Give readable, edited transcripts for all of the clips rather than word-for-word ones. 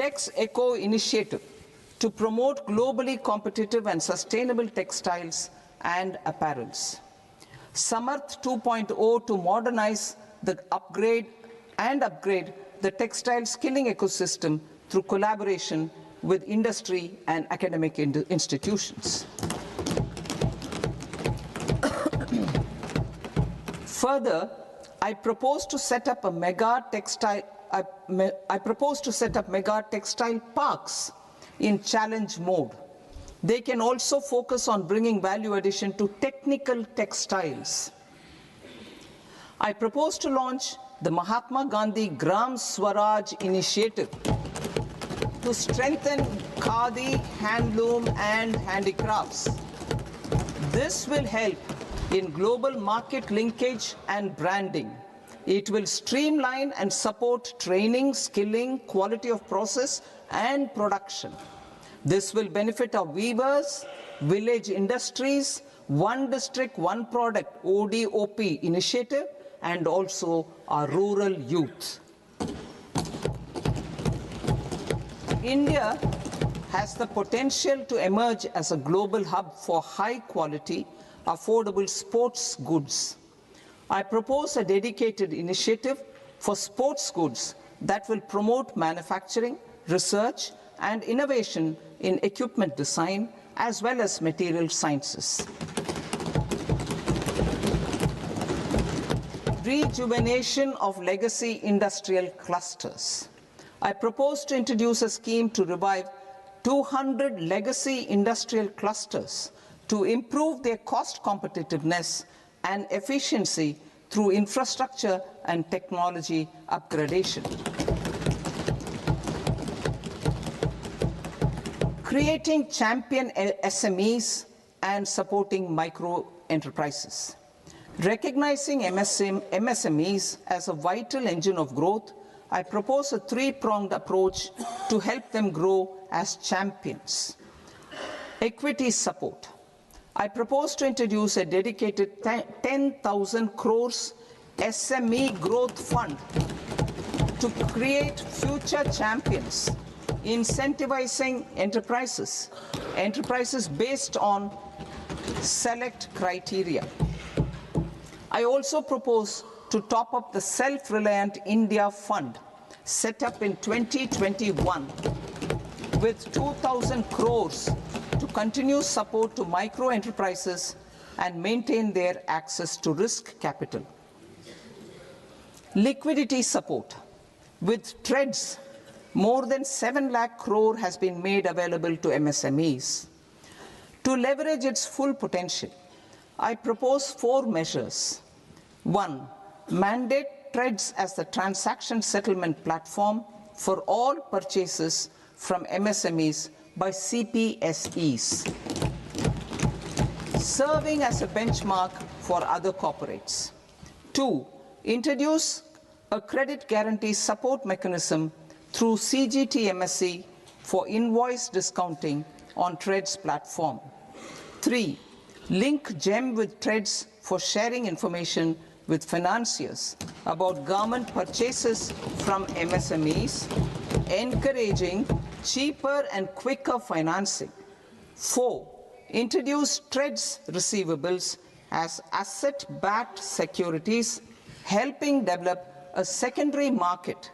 Tex Eco initiative to promote globally competitive and sustainable textiles and apparels. Samarth 2.0 to modernize the upgrade the textile skilling ecosystem through collaboration with industry and academic institutions. Further, I propose to set up mega textile parks in challenge mode. They can also focus on bringing value addition to technical textiles. I propose to launch the Mahatma Gandhi Gram Swaraj initiative to strengthen khadi, handloom and handicrafts. This will help in global market linkage and branding. It will streamline and support training, skilling, quality of process and production. This will benefit our weavers, village industries, one district, one product ODOP initiative, and also our rural youth. India has the potential to emerge as a global hub for high quality, affordable sports goods. I propose a dedicated initiative for sports goods that will promote manufacturing, research, and innovation in equipment design as well as material sciences. Rejuvenation of legacy industrial clusters. I propose to introduce a scheme to revive 200 legacy industrial clusters to improve their cost competitiveness and efficiency through infrastructure and technology upgradation. Creating champion SMEs and supporting micro enterprises. Recognizing MSMEs as a vital engine of growth, I propose a three-pronged approach to help them grow as champions. Equity support. I propose to introduce a dedicated 10,000 crores SME growth fund to create future champions, incentivizing enterprises based on select criteria. I also propose to top up the Self-Reliant India Fund set up in 2021 with 2,000 crores to continue support to micro enterprises and maintain their access to risk capital. Liquidity support. With TREDS, more than 7 lakh crore has been made available to MSMEs. To leverage its full potential, I propose 4 measures. 1. Mandate TREDS as the transaction settlement platform for all purchases from MSMEs by CPSEs, serving as a benchmark for other corporates. 2. Introduce a credit guarantee support mechanism through CGTMSE for invoice discounting on TREDS platform. 3. Link GEM with TREDS for sharing information with financiers about government purchases from MSMEs, encouraging cheaper and quicker financing. 4. Introduce TREDS receivables as asset-backed securities, helping develop a secondary market,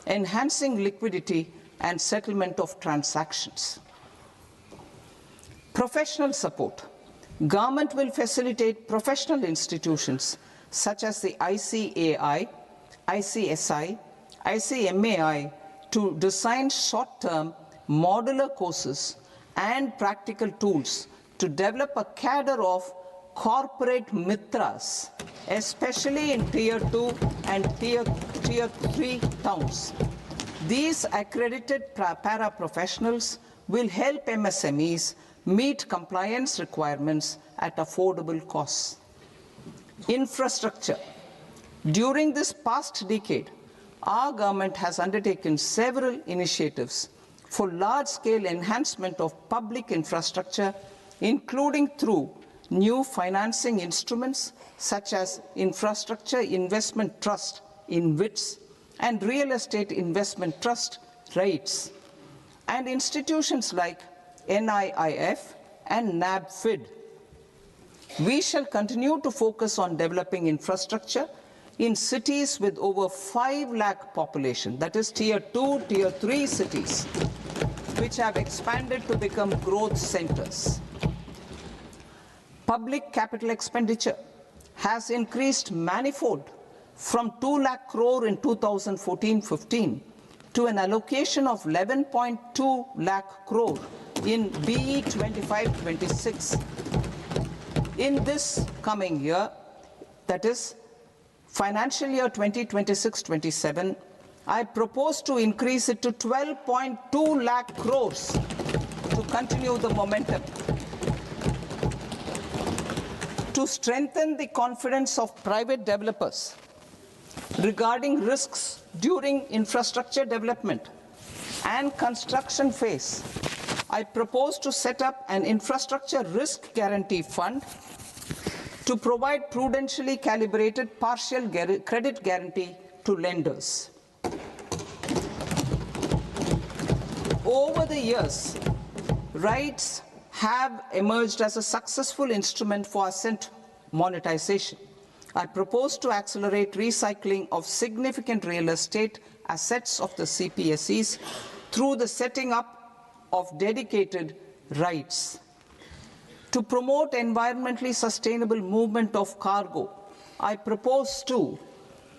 enhancing liquidity and settlement of transactions. Professional support. Government will facilitate professional institutions such as the ICAI, ICSI, ICMAI to design short-term modular courses and practical tools to develop a cadre of corporate mitras, especially in Tier 2 and Tier 3 towns. These accredited para-professionals will help MSMEs meet compliance requirements at affordable costs. Infrastructure. During this past decade, our government has undertaken several initiatives for large-scale enhancement of public infrastructure, including through new financing instruments such as Infrastructure Investment Trust (InvITs) and Real Estate Investment Trust (REITs), and institutions like NIIF and NABFID. We shall continue to focus on developing infrastructure in cities with over 5 lakh population, that is tier 2, tier 3 cities, which have expanded to become growth centers. Public capital expenditure has increased manifold from 2 lakh crore in 2014-15 to an allocation of 11.2 lakh crore in BE 25-26. In this coming year, that is financial year 2026-27, I propose to increase it to 12.2 lakh crores to continue the momentum. To strengthen the confidence of private developers regarding risks during infrastructure development and construction phase, I propose to set up an infrastructure risk guarantee fund to provide prudentially calibrated partial credit guarantee to lenders. Over the years, RITES have emerged as a successful instrument for asset monetization. I propose to accelerate recycling of significant real estate assets of the CPSEs through the setting up of dedicated RITES. To promote environmentally sustainable movement of cargo, I propose to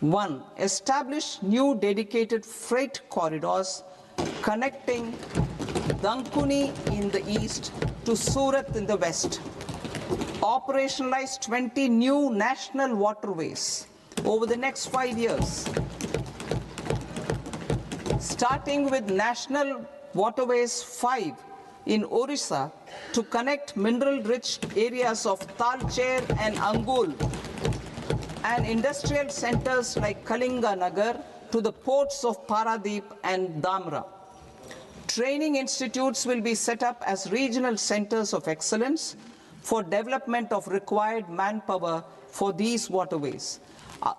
1. Establish new dedicated freight corridors connecting Dankuni in the east to Surat in the west. Operationalize 20 new national waterways over the next 5 years, starting with National Waterways 5 in Orissa to connect mineral-rich areas of Talcher and Angul and industrial centers like Kalinga Nagar to the ports of Paradeep and Dhamra. Training institutes will be set up as regional centers of excellence for development of required manpower for these waterways.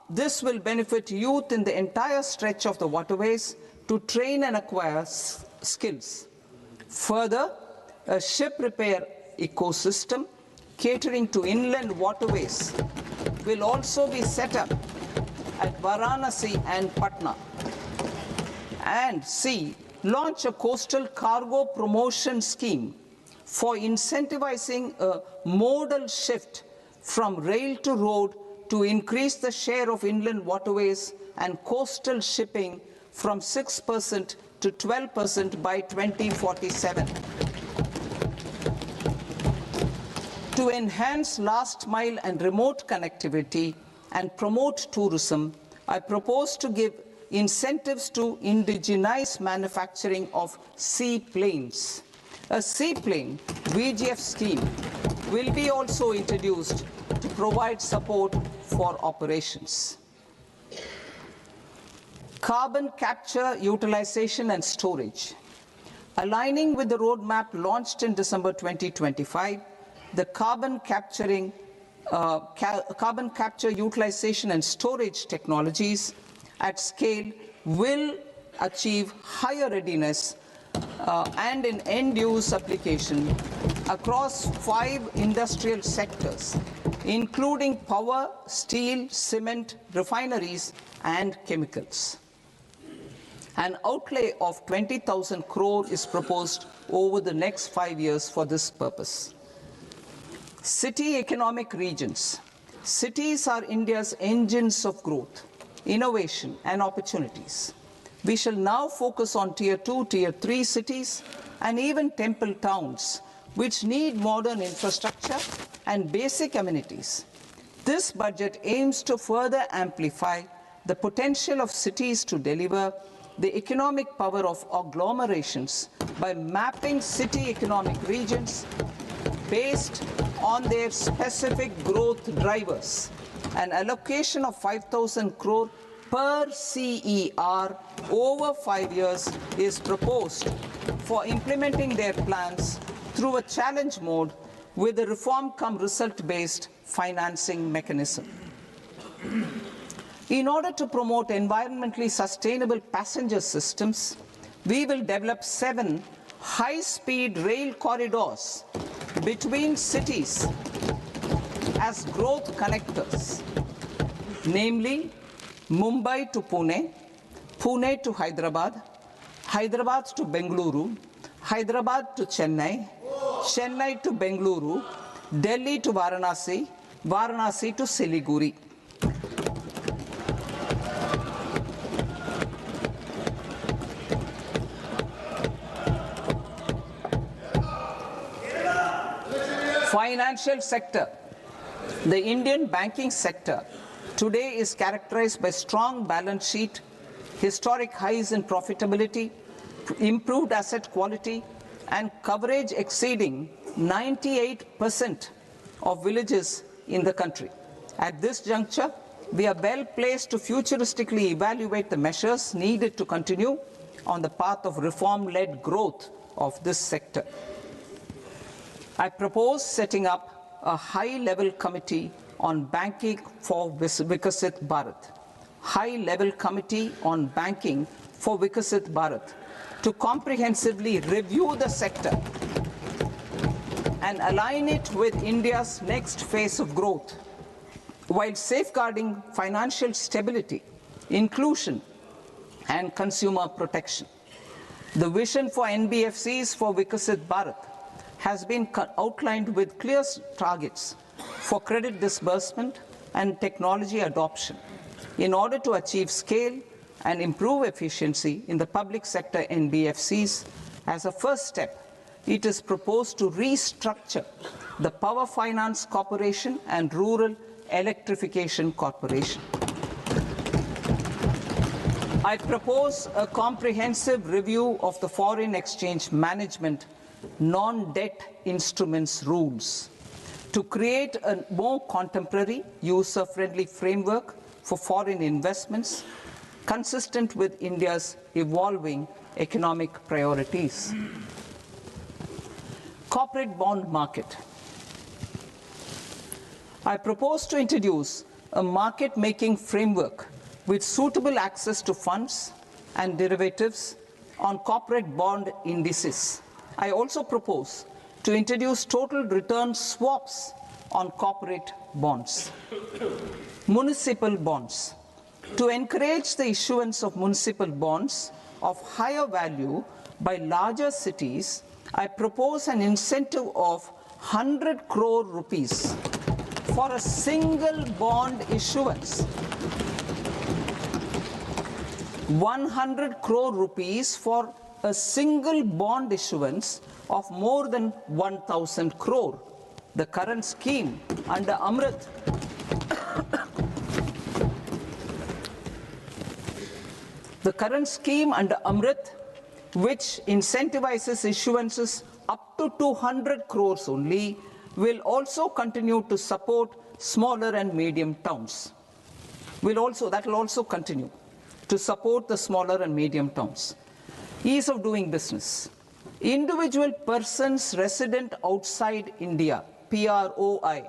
This will benefit youth in the entire stretch of the waterways to train and acquire skills. Further, a ship repair ecosystem catering to inland waterways will also be set up at Varanasi and Patna. And C, launch a coastal cargo promotion scheme for incentivizing a modal shift from rail to road to increase the share of inland waterways and coastal shipping from 6% to 12% by 2047. To enhance last mile and remote connectivity and promote tourism, I propose to give incentives to indigenize manufacturing of seaplanes. A seaplane VGF scheme will be also introduced to provide support for operations. Carbon capture, utilization and storage. Aligning with the roadmap launched in December 2025, the carbon capture, utilization and storage technologies at scale will achieve higher readiness and in end-use application across 5 industrial sectors, including power, steel, cement, refineries, and chemicals. An outlay of 20,000 crore is proposed over the next 5 years for this purpose. City economic regions. Cities are India's engines of growth, innovation, and opportunities. We shall now focus on Tier 2, Tier 3 cities, and even temple towns, which need modern infrastructure and basic amenities. This budget aims to further amplify the potential of cities to deliver the economic power of agglomerations by mapping city economic regions based on their specific growth drivers. An allocation of 5,000 crore per CER over 5 years is proposed for implementing their plans through a challenge mode with a reform-cum-result-based financing mechanism. In order to promote environmentally sustainable passenger systems, we will develop 7 high-speed rail corridors between cities as growth connectors, namely Mumbai to Pune, Pune to Hyderabad, Hyderabad to Bengaluru, Hyderabad to Chennai, Chennai to Bengaluru, Delhi to Varanasi, Varanasi to Siliguri. Financial sector. The Indian banking sector today is characterized by strong balance sheet, historic highs in profitability, improved asset quality, and coverage exceeding 98% of villages in the country. At this juncture, we are well placed to futuristically evaluate the measures needed to continue on the path of reform-led growth of this sector. I propose setting up a high-level committee on banking for Vikasit Bharat. High-level committee on banking for Vikasit Bharat to comprehensively review the sector and align it with India's next phase of growth, while safeguarding financial stability, inclusion, and consumer protection. The vision for NBFCs for Vikasit Bharat has been outlined with clear targets for credit disbursement and technology adoption in order to achieve scale and improve efficiency in the public sector NBFCs. As a first step, it is proposed to restructure the Power Finance Corporation and Rural Electrification Corporation. I propose a comprehensive review of the foreign exchange management non-debt instruments rules to create a more contemporary, user-friendly framework for foreign investments consistent with India's evolving economic priorities. Corporate bond market. I propose to introduce a market-making framework with suitable access to funds and derivatives on corporate bond indices. I also propose to introduce total return swaps on corporate bonds. Municipal bonds. To encourage the issuance of municipal bonds of higher value by larger cities, I propose an incentive of 100 crore rupees for a single bond issuance. 100 crore rupees for a single bond issuance of more than 1,000 crore. The current scheme under Amrit which incentivizes issuances up to 200 crores only, will also continue to support smaller and medium towns. That will also continue to support the smaller and medium towns. Ease of doing business. Individual persons resident outside India, PROI,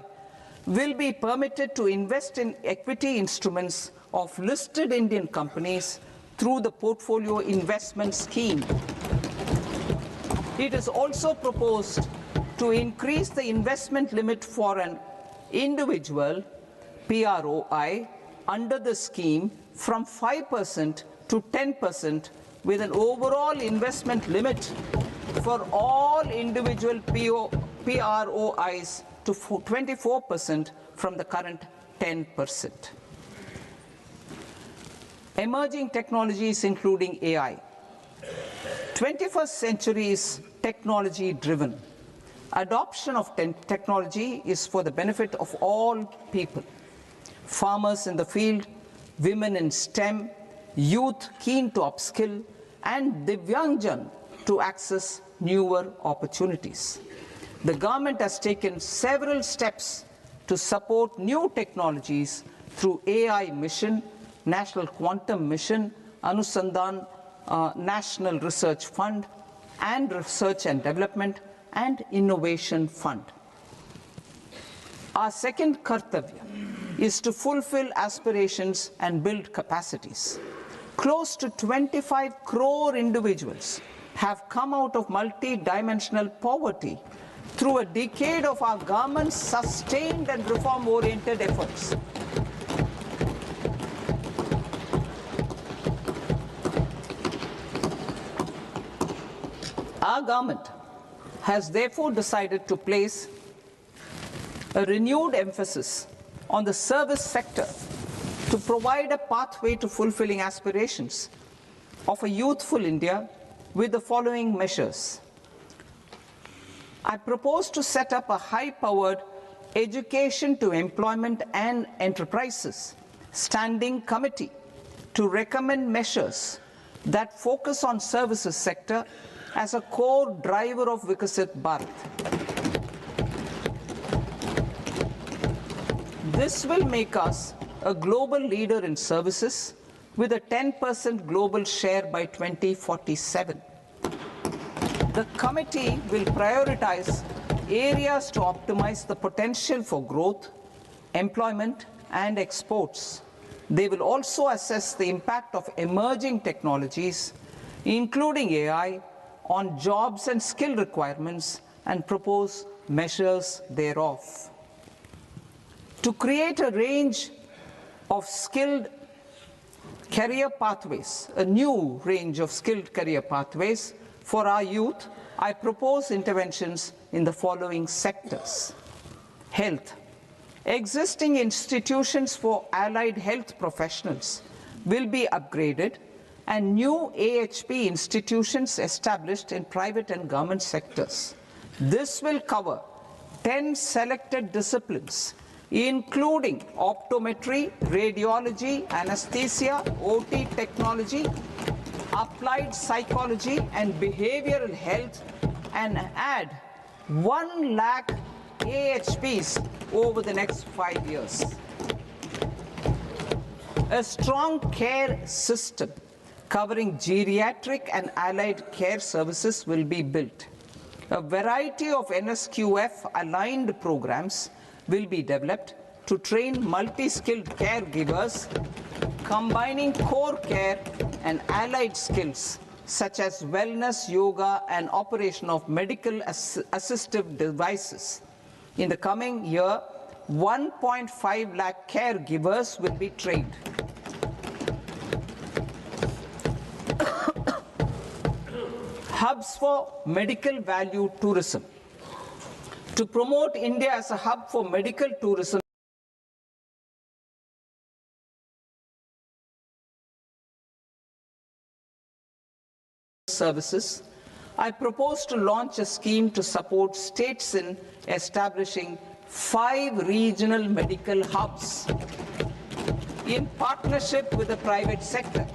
will be permitted to invest in equity instruments of listed Indian companies through the Portfolio Investment Scheme. It is also proposed to increase the investment limit for an individual PROI under the scheme from 5% to 10%, with an overall investment limit for all individual PROIs to 24% from the current 10%. Emerging technologies including AI. 21st century is technology-driven. Adoption of technology is for the benefit of all people. Farmers in the field, women in STEM, youth keen to upskill, and Divyangjan to access newer opportunities. The government has taken several steps to support new technologies through AI Mission, National Quantum Mission, Anusandhan National Research Fund, and Research and Development and Innovation Fund. Our second kartavya is to fulfill aspirations and build capacities. Close to 25 crore individuals have come out of multi-dimensional poverty through a decade of our government's sustained and reform-oriented efforts. Our government has therefore decided to place a renewed emphasis on the service sector to provide a pathway to fulfilling aspirations of a youthful India with the following measures. I propose to set up a high-powered Education to Employment and Enterprises Standing Committee to recommend measures that focus on services sector as a core driver of Vikasit Bharat. This will make us a global leader in services with a 10% global share by 2047. The committee will prioritize areas to optimize the potential for growth, employment, and exports. They will also assess the impact of emerging technologies, including AI, on jobs and skill requirements and propose measures thereof. To create a range of skilled career pathways, a new range of skilled career pathways for our youth, I propose interventions in the following sectors. Health. Existing institutions for allied health professionals will be upgraded and new AHP institutions established in private and government sectors. This will cover 10 selected disciplines, including optometry, radiology, anesthesia, OT technology, applied psychology and behavioral health, and add 1 lakh AHPs over the next 5 years. A strong care system covering geriatric and allied care services will be built. A variety of NSQF-aligned programs will be developed to train multi-skilled caregivers, combining core care and allied skills such as wellness, yoga, and operation of medical assistive devices. In the coming year, 1.5 lakh caregivers will be trained. Hubs for medical value tourism. To promote India as a hub for medical tourism, services, I propose to launch a scheme to support states in establishing 5 regional medical hubs in partnership with the private sector.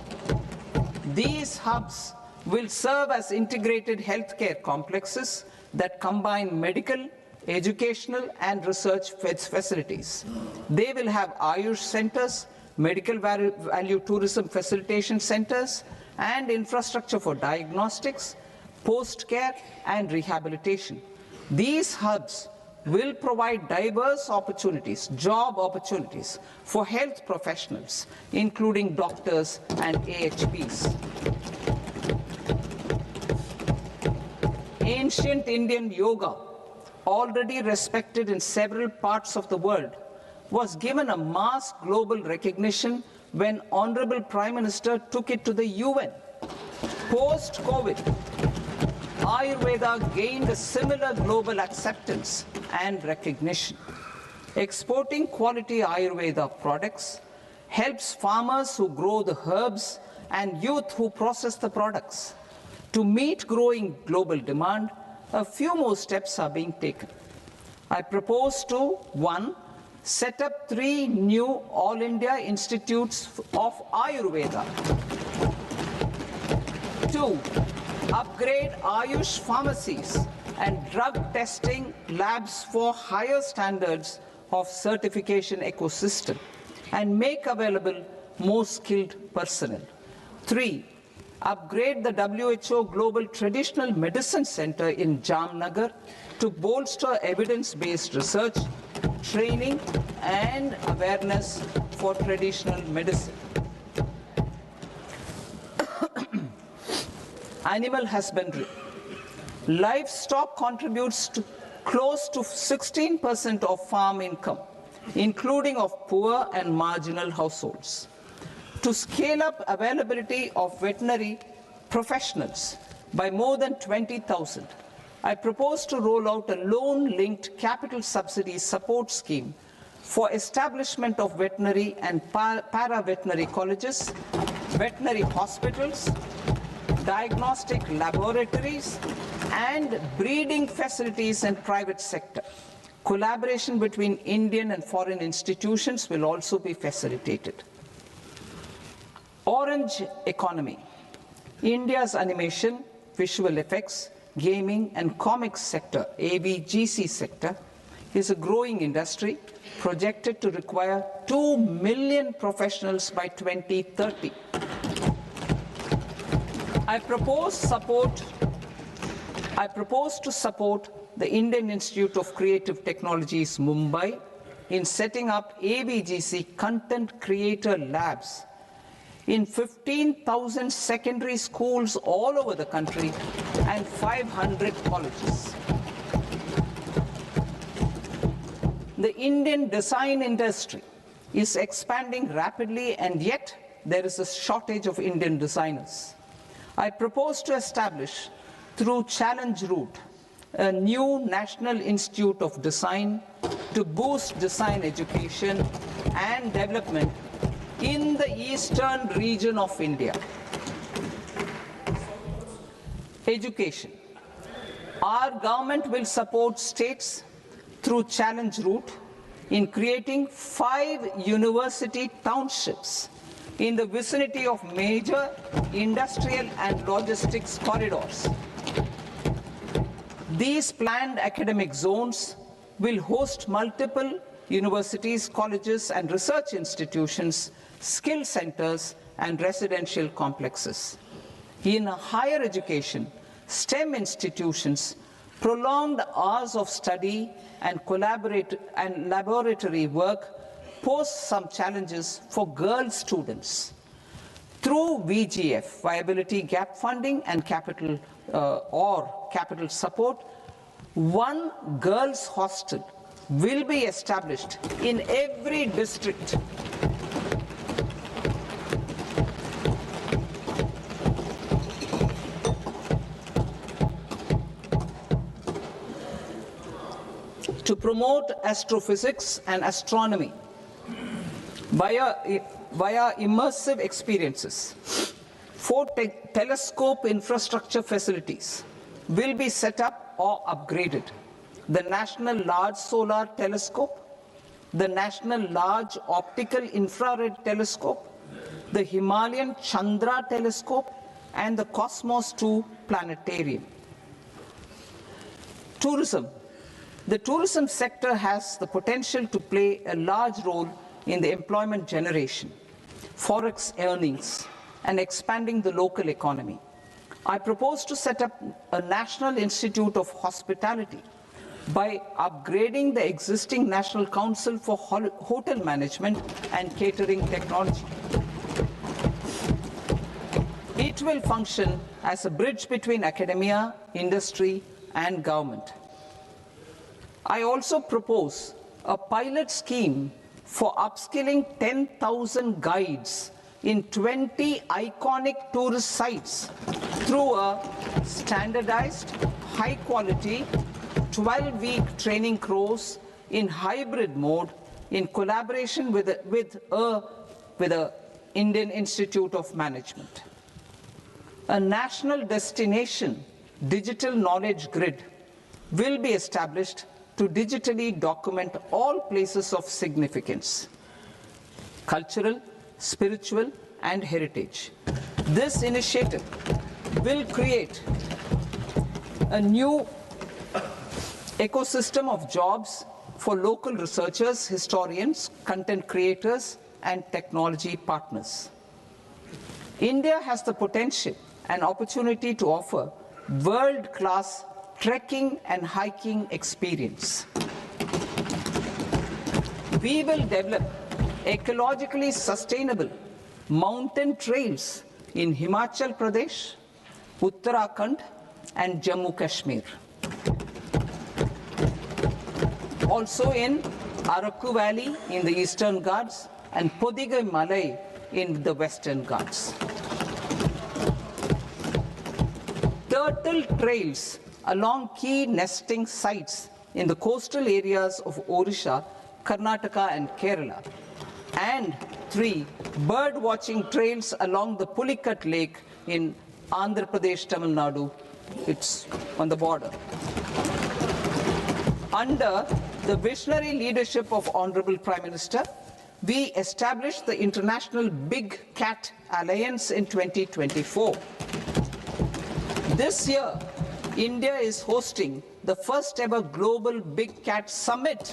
These hubs will serve as integrated healthcare complexes that combine medical, educational, and research facilities. They will have Ayush centers, medical value tourism facilitation centers, and infrastructure for diagnostics, post-care, and rehabilitation. These hubs will provide diverse opportunities, job opportunities for health professionals, including doctors and AHPs. Ancient Indian yoga, already respected in several parts of the world, was given a mass global recognition when Honorable Prime Minister took it to the UN. Post-COVID, Ayurveda gained a similar global acceptance and recognition. Exporting quality Ayurveda products helps farmers who grow the herbs and youth who process the products. To meet growing global demand, a few more steps are being taken. I propose to, 1, set up 3 new All India Institutes of Ayurveda. 2, upgrade Ayush pharmacies and drug testing labs for higher standards of certification ecosystem and make available more skilled personnel. 3, upgrade the WHO Global Traditional Medicine Center in Jamnagar to bolster evidence-based research, training, and awareness for traditional medicine. animal husbandry. Livestock contributes to close to 16% of farm income, including of poor and marginal households. To scale up availability of veterinary professionals by more than 20,000, I propose to roll out a loan-linked capital subsidy support scheme for establishment of veterinary and para-veterinary colleges, veterinary hospitals, diagnostic laboratories, and breeding facilities in private sector. Collaboration between Indian and foreign institutions will also be facilitated. Orange economy. India's animation, visual effects, gaming and comics sector, AVGC sector, is a growing industry projected to require 2 million professionals by 2030. I propose to support the Indian Institute of Creative Technologies, Mumbai, in setting up AVGC content creator labs in 15,000 secondary schools all over the country and 500 colleges. The Indian design industry is expanding rapidly, and yet there is a shortage of Indian designers. I propose to establish, through Challenge Route, a new National Institute of Design to boost design education and development in the eastern region of India. Education. Our government will support states through Challenge Route in creating 5 university townships in the vicinity of major industrial and logistics corridors. These planned academic zones will host multiple universities, colleges, and research institutions, skill centers, and residential complexes. In higher education, STEM institutions, prolonged hours of study and laboratory work pose some challenges for girl students. Through VGF, Viability Gap Funding and capital support, one girls' hostel will be established in every district. To promote astrophysics and astronomy via immersive experiences, 4 telescope infrastructure facilities will be set up or upgraded. The National Large Solar Telescope, the National Large Optical Infrared Telescope, the Himalayan Chandra Telescope, and the Cosmos 2 Planetarium. Tourism. The tourism sector has the potential to play a large role in the employment generation, forex earnings, and expanding the local economy. I propose to set up a National Institute of Hospitality by upgrading the existing National Council for Hotel Management and Catering Technology. It will function as a bridge between academia, industry, and government. I also propose a pilot scheme for upskilling 10,000 guides in 20 iconic tourist sites through a standardized, high-quality, 12-week training course in hybrid mode in collaboration with the Indian Institute of Management. A national destination digital knowledge grid will be established to digitally document all places of significance, cultural, spiritual, and heritage. This initiative will create a new ecosystem of jobs for local researchers, historians, content creators, and technology partners. India has the potential and opportunity to offer world-class trekking and hiking experience. We will develop ecologically sustainable mountain trails in Himachal Pradesh, Uttarakhand, and Jammu Kashmir. Also in Araku Valley in the Eastern Ghats and Podigai Malai in the Western Ghats. Turtle trails along key nesting sites in the coastal areas of Odisha, Karnataka and Kerala. And 3, bird watching trails along the Pulikat Lake in Andhra Pradesh, Tamil Nadu. It's on the border. Under the visionary leadership of Honorable Prime Minister, we established the International Big Cat Alliance in 2024. This year, India is hosting the first ever Global Big Cat Summit,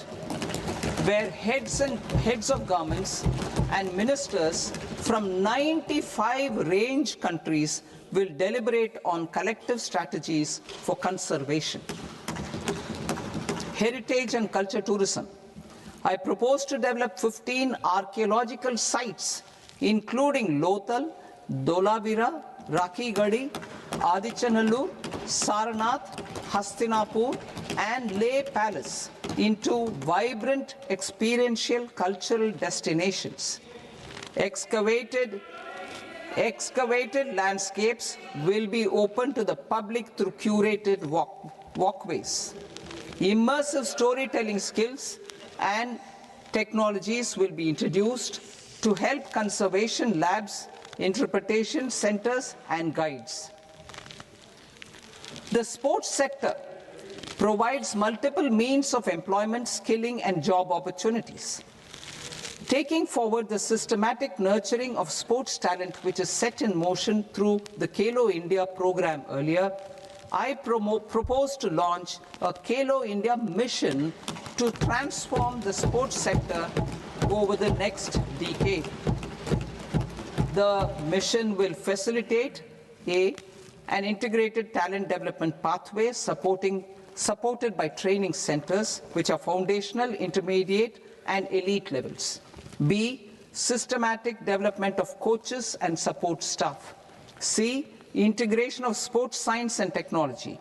where heads of governments and ministers from 95 range countries will deliberate on collective strategies for conservation. Heritage and culture tourism. I propose to develop 15 archaeological sites, including Lothal, Dolavira, Rakhi Gadi, Adichanallur, Saranath, Hastinapur, and Leh Palace into vibrant experiential cultural destinations. Excavated landscapes will be open to the public through curated walkways. Immersive storytelling skills and technologies will be introduced to help conservation labs, interpretation centers, and guides. The sports sector provides multiple means of employment, skilling, and job opportunities. Taking forward the systematic nurturing of sports talent, which is set in motion through the Khelo India program earlier, I propose to launch a Khelo India mission to transform the sports sector over the next decade. The mission will facilitate an integrated talent development pathway supported by training centers, which are foundational, intermediate, and elite levels. B, systematic development of coaches and support staff. C, integration of sports science and technology.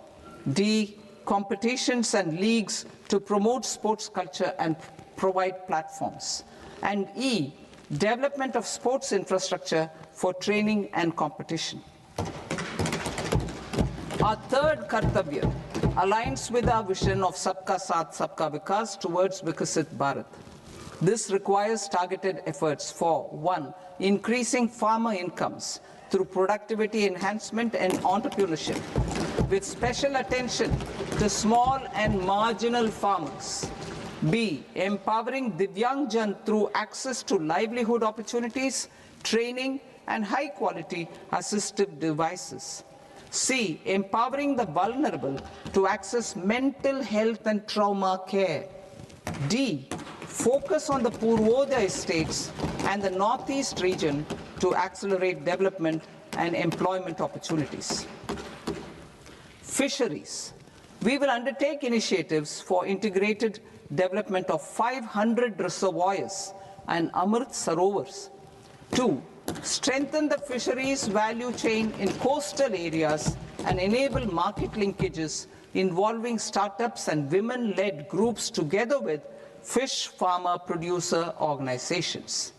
D, competitions and leagues to promote sports culture and provide platforms. And E, development of sports infrastructure for training and competition. Our third Kartavya aligns with our vision of Sabka Saath, Sabka Vikas towards Vikasit Bharat. This requires targeted efforts for 1, increasing farmer incomes through productivity enhancement and entrepreneurship, with special attention to small and marginal farmers. B, empowering Divyangjan through access to livelihood opportunities, training, and high-quality assistive devices. C, empowering the vulnerable to access mental health and trauma care. D, focus on the Purvodaya states and the Northeast region to accelerate development and employment opportunities. Fisheries. We will undertake initiatives for integrated development of 500 reservoirs and Amrit Sarovars. 2, strengthen the fisheries value chain in coastal areas and enable market linkages involving startups and women-led groups together with fish farmer producer organizations.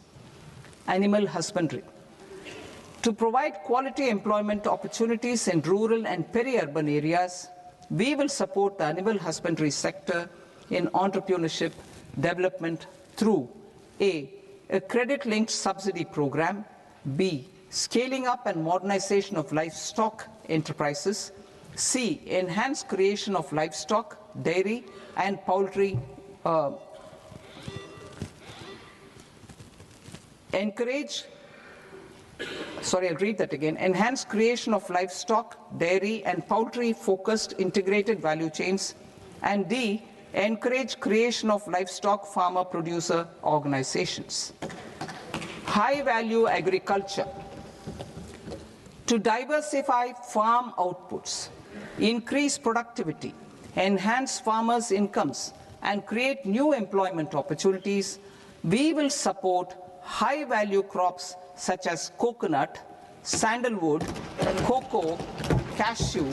Animal husbandry. To provide quality employment opportunities in rural and peri-urban areas, we will support the animal husbandry sector in entrepreneurship development through A, credit-linked subsidy program, B, scaling up and modernization of livestock enterprises, C, enhanced creation of livestock, dairy, and poultry enhanced creation of livestock, dairy, and poultry-focused integrated value chains, and D, encourage creation of livestock farmer-producer organizations. High-value agriculture. To diversify farm outputs, increase productivity, enhance farmers' incomes, and create new employment opportunities, we will support high-value crops such as coconut, sandalwood, cocoa, cashew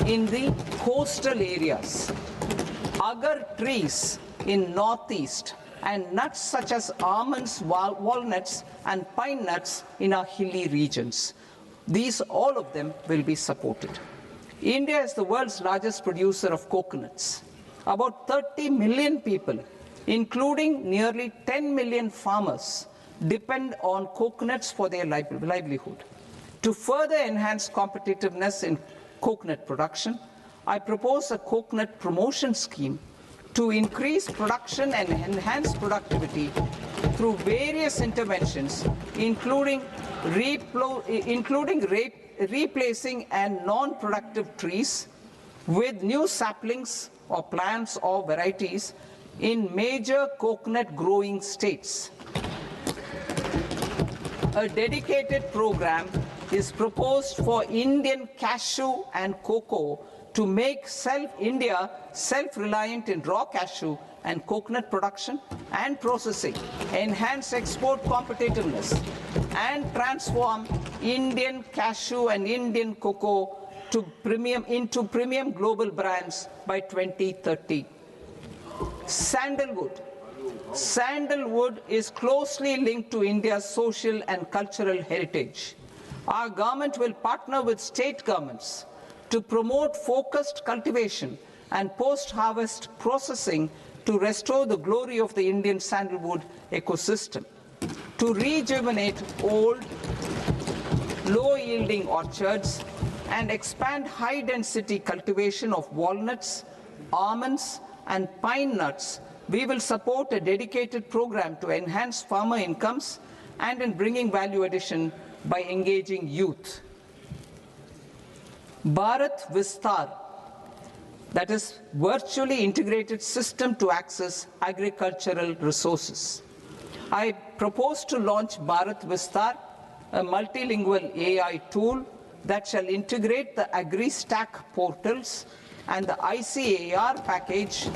in the coastal areas, agar trees in northeast, and nuts such as almonds, walnuts, and pine nuts in our hilly regions. These, all of them, will be supported. India is the world's largest producer of coconuts. About 30 million people, including nearly 10 million farmers, depend on coconuts for their livelihood. To further enhance competitiveness in coconut production, I propose a coconut promotion scheme to increase production and enhance productivity through various interventions, including replacing and non-productive trees with new saplings or plants or varieties in major coconut growing states. A dedicated program is proposed for Indian cashew and cocoa to make India self-reliant in raw cashew and coconut production and processing, enhance export competitiveness, and transform Indian cashew and Indian cocoa into premium global brands by 2030. Sandalwood. Sandalwood is closely linked to India's social and cultural heritage. Our government will partner with state governments to promote focused cultivation and post-harvest processing to restore the glory of the Indian sandalwood ecosystem, to rejuvenate old, low-yielding orchards, and expand high-density cultivation of walnuts, almonds, and pine nuts. We will support a dedicated program to enhance farmer incomes and in bringing value addition by engaging youth. Bharat Vistar, that is virtually integrated system to access agricultural resources. I propose to launch Bharat Vistar, a multilingual AI tool that shall integrate the AgriStack portals and the ICAR package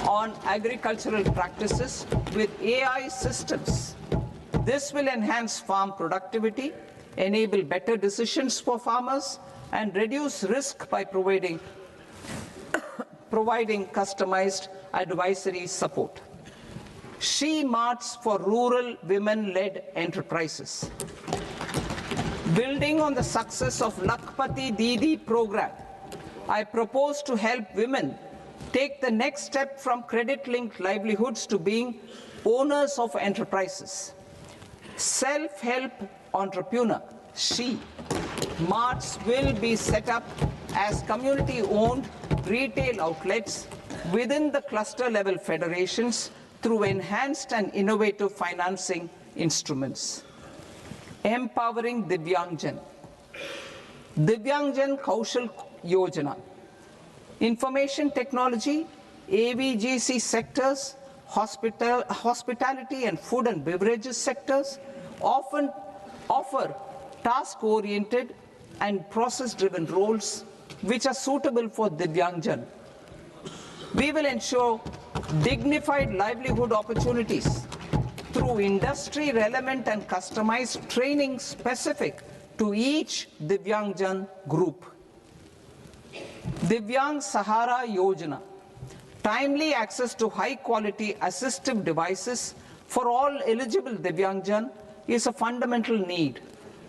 on agricultural practices with AI systems. This will enhance farm productivity, enable better decisions for farmers, and reduce risk by providing customized advisory support. She Marts for rural women-led enterprises. Building on the success of Lakpati Didi program, I propose to help women take the next step from credit-linked livelihoods to being owners of enterprises. Self-help entrepreneur, She Marts will be set up as community-owned retail outlets within the cluster-level federations through enhanced and innovative financing instruments. Empowering Divyangjan. Divyangjan Kaushal Yojana. Information technology, AVGC sectors, hospitality and food and beverages sectors often offer task-oriented and process-driven roles which are suitable for Divyangjan. We will ensure dignified livelihood opportunities through industry-relevant and customized training specific to each Divyangjan group. Divyang Sahara Yojana. Timely access to high-quality assistive devices for all eligible Divyangjan is a fundamental need.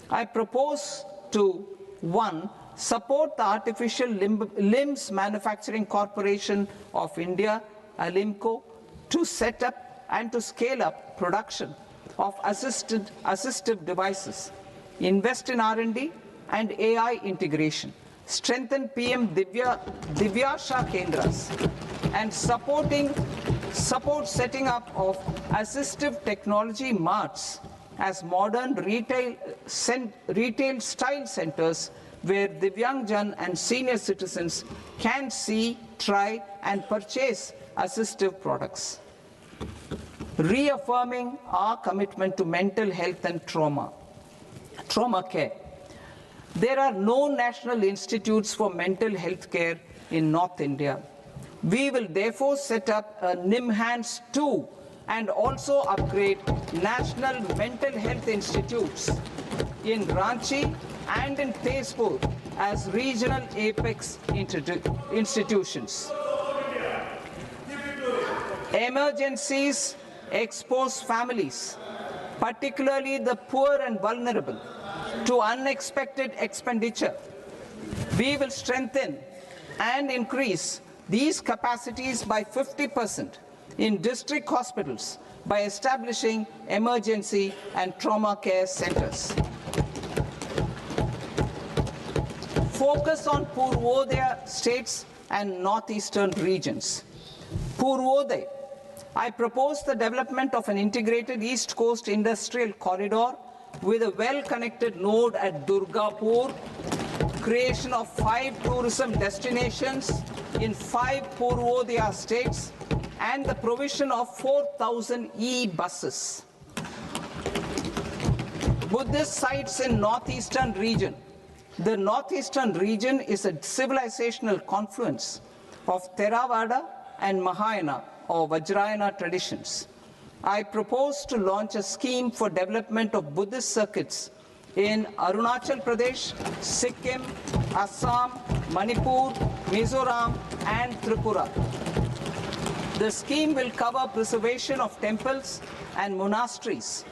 I propose to 1. Support the Artificial Limbs Manufacturing Corporation of India, Alimco, to set up and to scale up production of assistive devices, invest in R&D and AI integration, strengthen PM Divyasha Kendras, and support setting up of assistive technology marts as modern retail style centers where Divyangjan and senior citizens can see, try, and purchase assistive products. Reaffirming our commitment to mental health and trauma care. There are no national institutes for mental health care in North India. We will therefore set up a NIMHANS 2 and also upgrade national mental health institutes in Ranchi and in Tezpur as regional apex institutions. Emergencies expose families, particularly the poor and vulnerable, to unexpected expenditure. We will strengthen and increase these capacities by 50% in district hospitals by establishing emergency and trauma care centers. Focus on Purvodaya states and northeastern regions. Purvodaya, I propose the development of an integrated East Coast industrial corridor with a well-connected node at Durgapur, creation of 5 tourism destinations in 5 Purvodaya states, and the provision of 4,000 e-buses. Buddhist sites in northeastern region. The northeastern region is a civilizational confluence of Theravada and Mahayana or Vajrayana traditions. I propose to launch a scheme for development of Buddhist circuits in Arunachal Pradesh, Sikkim, Assam, Manipur, Mizoram, and Tripura. The scheme will cover preservation of temples and monasteries,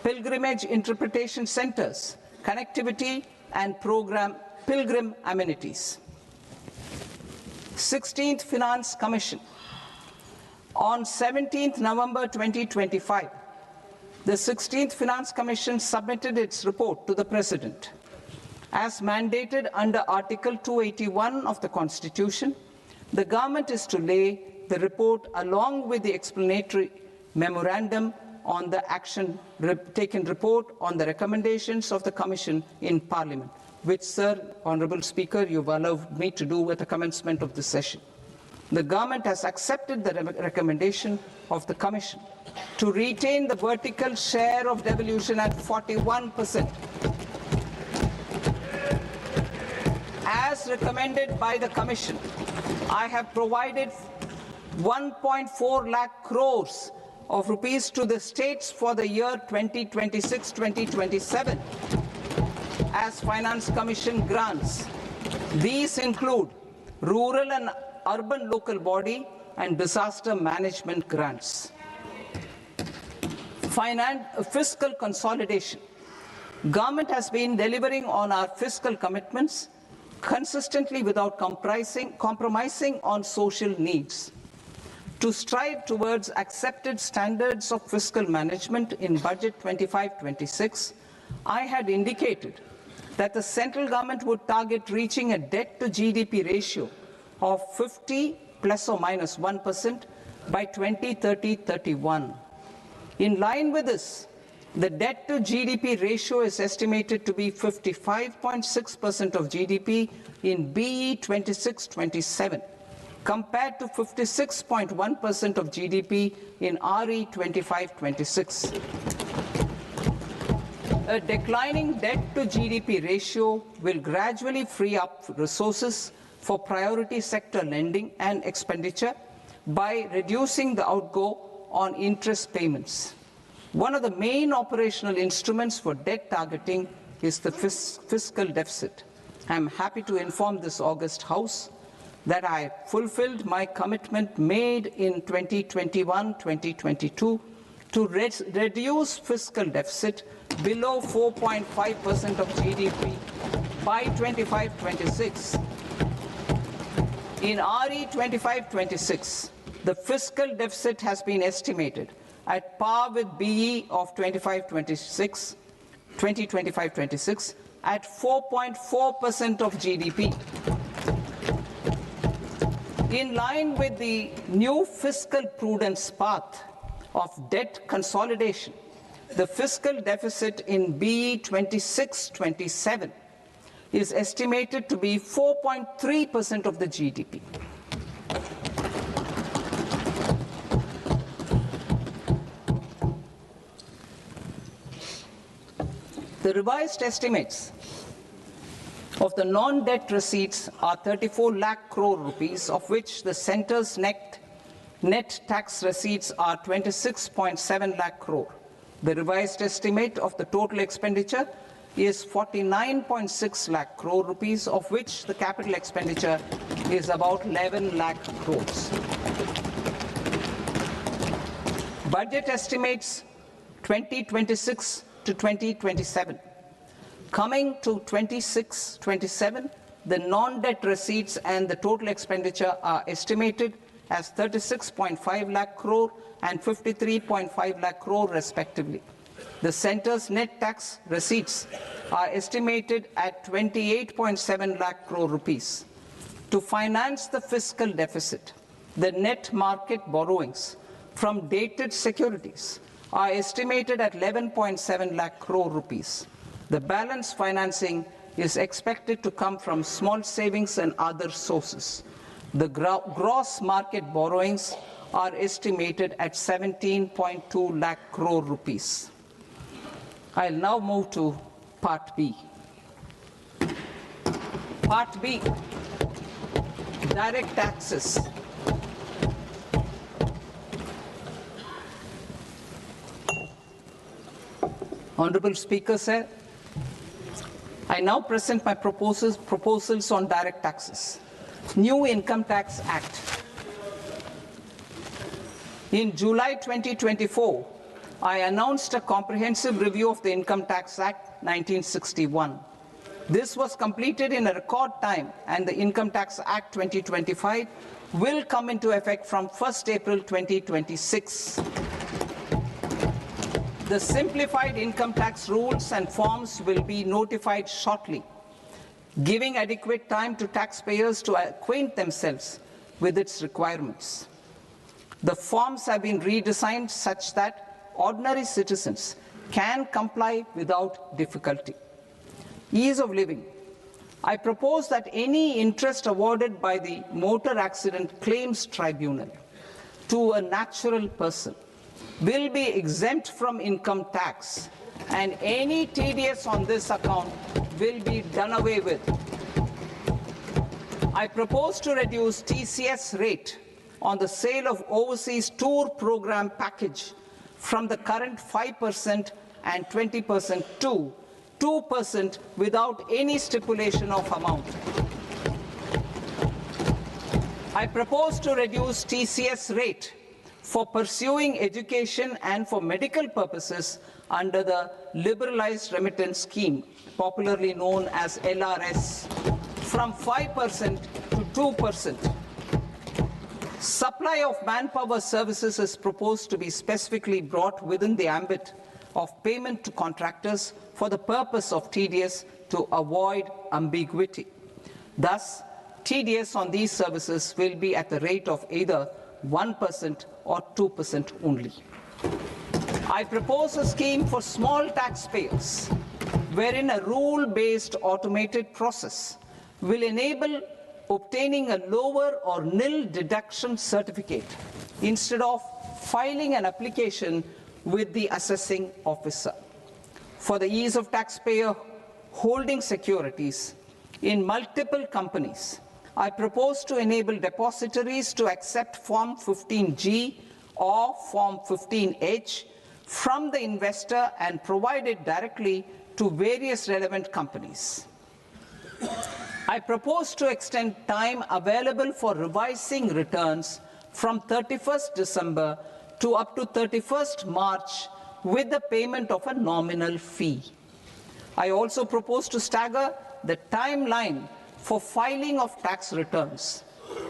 pilgrimage interpretation centers, connectivity, and pilgrim amenities. 16th Finance Commission. On 17th November 2025, the 16th Finance Commission submitted its report to the President. As mandated under Article 281 of the Constitution, the government is to lay the report along with the explanatory memorandum on the action taken report on the recommendations of the Commission in Parliament, which, Sir, Honourable Speaker, you've allowed me to do at the commencement of this session. The government has accepted the recommendation of the Commission to retain the vertical share of devolution at 41%. As recommended by the Commission, I have provided 1.4 lakh crores of rupees to the states for the year 2026-2027 as Finance Commission grants. These include rural and urban local body and disaster management grants. Fiscal consolidation. Government has been delivering on our fiscal commitments consistently without compromising on social needs. To strive towards accepted standards of fiscal management in Budget 25-26, I had indicated that the central government would target reaching a debt to GDP ratio of 50 plus or minus 1% by 2030-31. In line with this, the debt to GDP ratio is estimated to be 55.6% of GDP in BE 26-27. compared to 56.1% of GDP in RE 25-26. A declining debt to GDP ratio will gradually free up resources for priority sector lending and expenditure by reducing the outgo on interest payments. One of the main operational instruments for debt targeting is the fiscal deficit. I am happy to inform this august House that I fulfilled my commitment made in 2021-2022 to reduce fiscal deficit below 4.5% of GDP by 25-26. In RE 25-26, the fiscal deficit has been estimated at par with BE of 2025-26 at 4.4% of GDP. In line with the new fiscal prudence path of debt consolidation, the fiscal deficit in BE 26-27 is estimated to be 4.3% of the GDP. The revised estimates of the non-debt receipts are 34 lakh crore rupees, of which the centre's net tax receipts are 26.7 lakh crore. The revised estimate of the total expenditure is 49.6 lakh crore rupees, of which the capital expenditure is about 11 lakh crores. Budget estimates 2026 to 2027. Coming to 26-27, the non-debt receipts and the total expenditure are estimated as 36.5 lakh crore and 53.5 lakh crore respectively. The centre's net tax receipts are estimated at 28.7 lakh crore rupees. To finance the fiscal deficit, the net market borrowings from dated securities are estimated at 11.7 lakh crore rupees. The balance financing is expected to come from small savings and other sources. The gross market borrowings are estimated at 17.2 lakh crore rupees. I'll now move to Part B. Part B, direct taxes. Honorable Speaker, sir, I now present my proposals on direct taxes. New Income Tax Act. In July 2024, I announced a comprehensive review of the Income Tax Act 1961. This was completed in a record time, and the Income Tax Act 2025 will come into effect from 1st April 2026. The simplified income tax rules and forms will be notified shortly, giving adequate time to taxpayers to acquaint themselves with its requirements. The forms have been redesigned such that ordinary citizens can comply without difficulty. Ease of living. I propose that any interest awarded by the Motor Accident Claims Tribunal to a natural person will be exempt from income tax, and any TDS on this account will be done away with. I propose to reduce TCS rate on the sale of overseas tour program package from the current 5% and 20% to 2% without any stipulation of amount. I propose to reduce TCS rate for pursuing education and for medical purposes under the Liberalized Remittance Scheme, popularly known as LRS, from 5% to 2%. Supply of manpower services is proposed to be specifically brought within the ambit of payment to contractors for the purpose of TDS to avoid ambiguity. Thus, TDS on these services will be at the rate of either 1% or 2% only. I propose a scheme for small taxpayers, wherein a rule-based automated process will enable obtaining a lower or nil deduction certificate instead of filing an application with the assessing officer. For the ease of taxpayer holding securities in multiple companies, I propose to enable depositories to accept Form 15G or Form 15H from the investor and provide it directly to various relevant companies. I propose to extend time available for revising returns from 31st December to up to 31st March with the payment of a nominal fee. I also propose to stagger the timeline for filing of tax returns.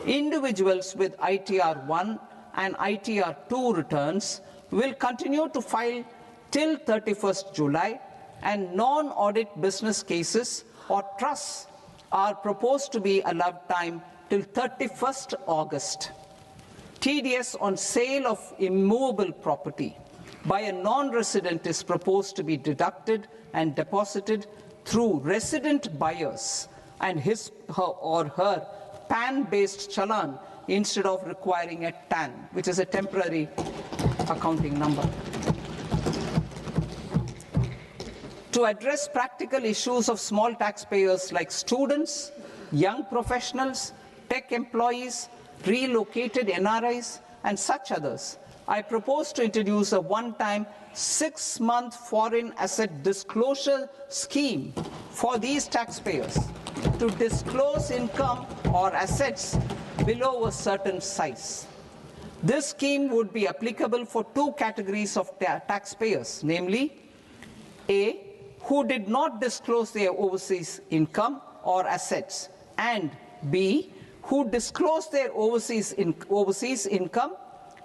Individuals with ITR 1 and ITR 2 returns will continue to file till 31st July, and non-audit business cases or trusts are proposed to be allowed time till 31st August. TDS on sale of immovable property by a non-resident is proposed to be deducted and deposited through resident buyers and his or her PAN-based challan instead of requiring a TAN, which is a temporary accounting number. To address practical issues of small taxpayers like students, young professionals, tech employees, relocated NRIs, and such others, I propose to introduce a one-time 6-month foreign asset disclosure scheme for these taxpayers to disclose income or assets below a certain size. This scheme would be applicable for 2 categories of taxpayers, namely A, who did not disclose their overseas income or assets, and B, who disclosed their overseas income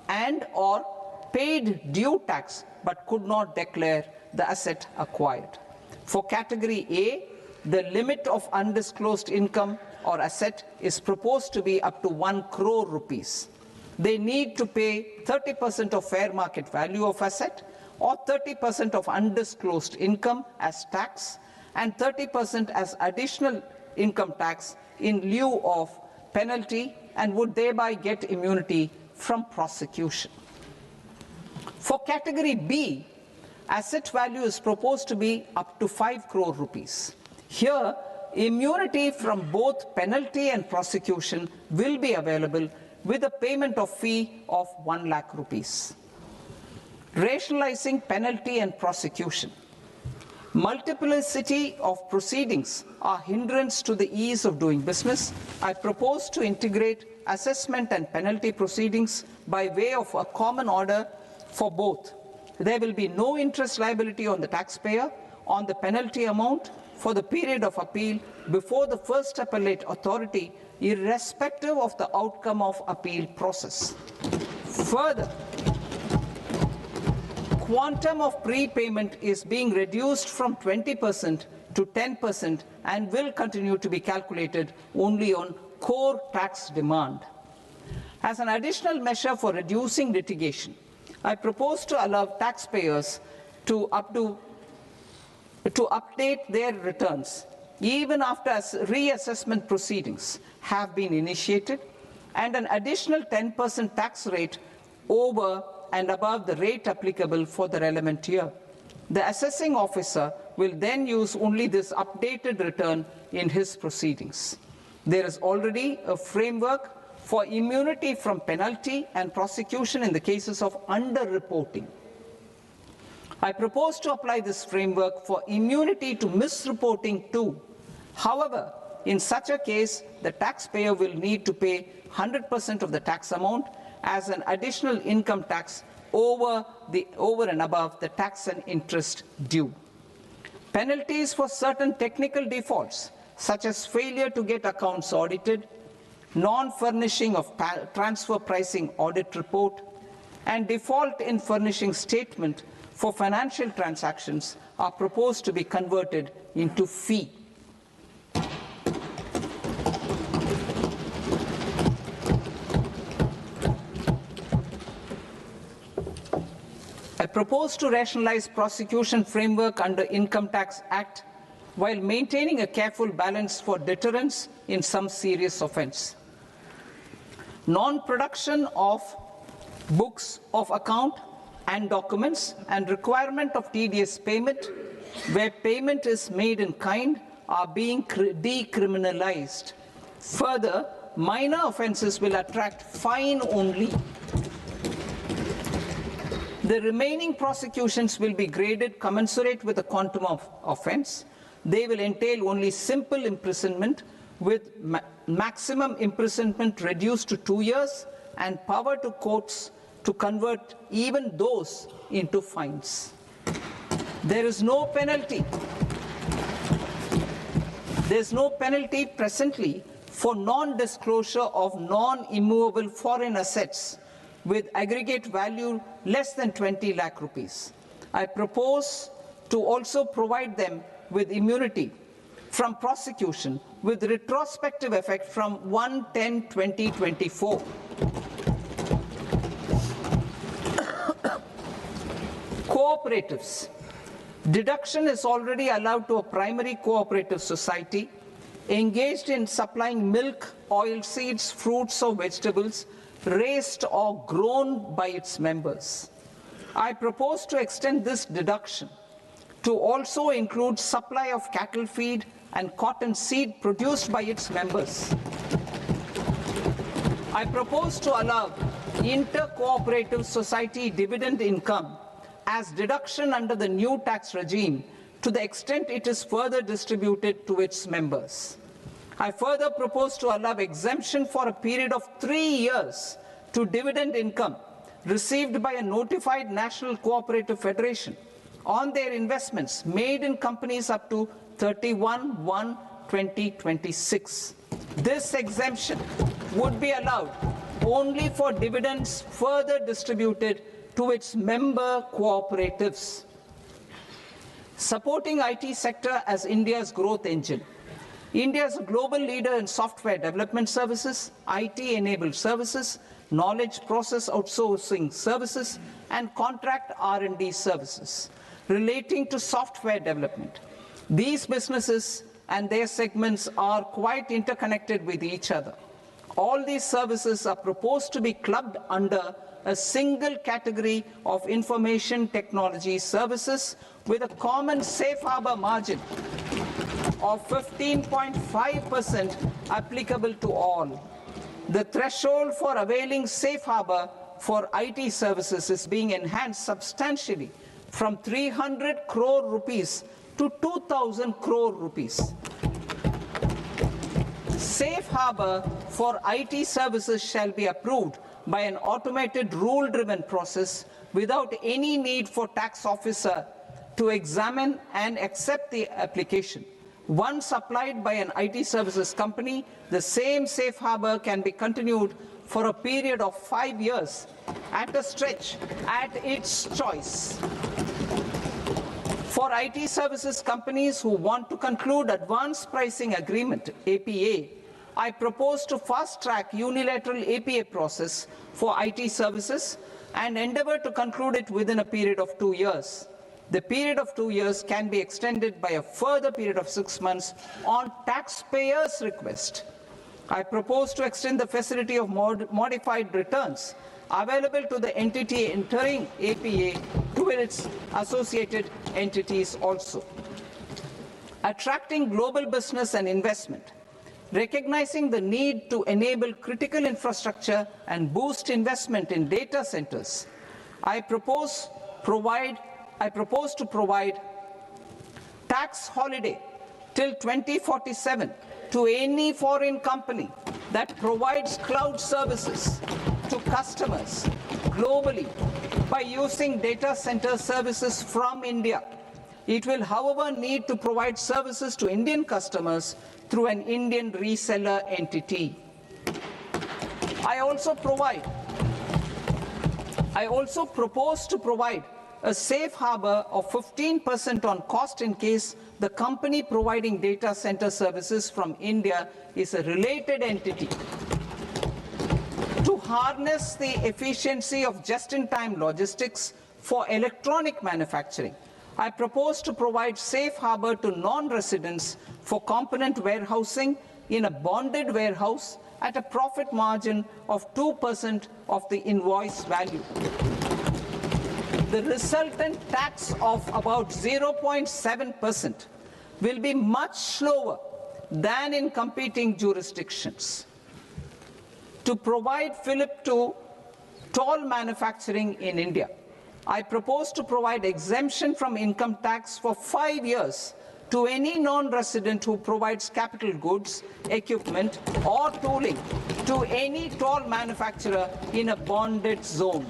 and or paid due tax but could not declare the asset acquired. For category A, the limit of undisclosed income or asset is proposed to be up to 1 crore rupees. They need to pay 30% of fair market value of asset or 30% of undisclosed income as tax and 30% as additional income tax in lieu of penalty and would thereby get immunity from prosecution. For category B, asset value is proposed to be up to 5 crore rupees. Here, immunity from both penalty and prosecution will be available with a payment of fee of 1 lakh rupees. Rationalizing penalty and prosecution. Multiplicity of proceedings are hindrance to the ease of doing business. I propose to integrate assessment and penalty proceedings by way of a common order for both. There will be no interest liability on the taxpayer on the penalty amount for the period of appeal before the first appellate authority, irrespective of the outcome of appeal process. Further, quantum of prepayment is being reduced from 20% to 10% and will continue to be calculated only on core tax demand. As an additional measure for reducing litigation, I propose to allow taxpayers to update their returns even after reassessment proceedings have been initiated, and an additional 10% tax rate over and above the rate applicable for the relevant year. The assessing officer will then use only this updated return in his proceedings. There is already a framework for immunity from penalty and prosecution in the cases of underreporting. I propose to apply this framework for immunity to misreporting too. However, in such a case, the taxpayer will need to pay 100% of the tax amount as an additional income tax over and above the tax and interest due. Penalties for certain technical defaults, such as failure to get accounts audited, non-furnishing of transfer pricing audit report, and default in furnishing statement for financial transactions are proposed to be converted into fee. I propose to rationalize prosecution framework under Income Tax Act while maintaining a careful balance for deterrence in some serious offense. Non-production of books of account and documents and requirement of TDS payment where payment is made in kind are being decriminalized. Further, minor offenses will attract fine only. The remaining prosecutions will be graded commensurate with the quantum of offense. They will entail only simple imprisonment with maximum imprisonment reduced to 2 years and power to courts to convert even those into fines. There is no penalty. There's no penalty presently for non-disclosure of non-immovable foreign assets with aggregate value less than 20 lakh rupees. I propose to also provide them with immunity from prosecution with retrospective effect from 1/10/2024. Cooperatives. Deduction is already allowed to a primary cooperative society engaged in supplying milk, oilseeds, fruits or vegetables raised or grown by its members. I propose to extend this deduction to also include supply of cattle feed and cotton seed produced by its members. I propose to allow inter-cooperative society dividend income as deduction under the new tax regime to the extent it is further distributed to its members. I further propose to allow exemption for a period of 3 years to dividend income received by a notified national cooperative federation on their investments made in companies up to 31/1/2026. This exemption would be allowed only for dividends further distributed to its member cooperatives. Supporting IT sector as India's growth engine. India is a global leader in software development services, IT-enabled services, knowledge process outsourcing services, and contract R&D services relating to software development. These businesses and their segments are quite interconnected with each other. All these services are proposed to be clubbed under a single category of information technology services with a common safe harbor margin of 15.5% applicable to all. The threshold for availing safe harbor for IT services is being enhanced substantially from 300 crore rupees to 2,000 crore rupees. Safe harbor for IT services shall be approved by an automated rule-driven process without any need for tax officer to examine and accept the application. Once applied by an IT services company, the same safe harbor can be continued for a period of 5 years at a stretch at its choice. For IT services companies who want to conclude advanced pricing agreement, APA, I propose to fast-track unilateral APA process for IT services and endeavor to conclude it within a period of 2 years. The period of 2 years can be extended by a further period of 6 months on taxpayers' request. I propose to extend the facility of modified returns available to the entity entering APA to its associated entities also. Attracting global business and investment. Recognizing the need to enable critical infrastructure and boost investment in data centers, I propose to provide tax holiday till 2047 to any foreign company that provides cloud services to customers globally by using data center services from India. It will, however, need to provide services to Indian customers through an Indian reseller entity. I also propose to provide a safe harbor of 15% on cost in case the company providing data center services from India is a related entity. To harness the efficiency of just-in-time logistics for electronic manufacturing, I propose to provide safe harbor to non-residents for component warehousing in a bonded warehouse at a profit margin of 2% of the invoice value. The resultant tax of about 0.7% will be much lower than in competing jurisdictions. To provide fillip to toll manufacturing in India, I propose to provide exemption from income tax for 5 years to any non-resident who provides capital goods, equipment, or tooling to any toll manufacturer in a bonded zone.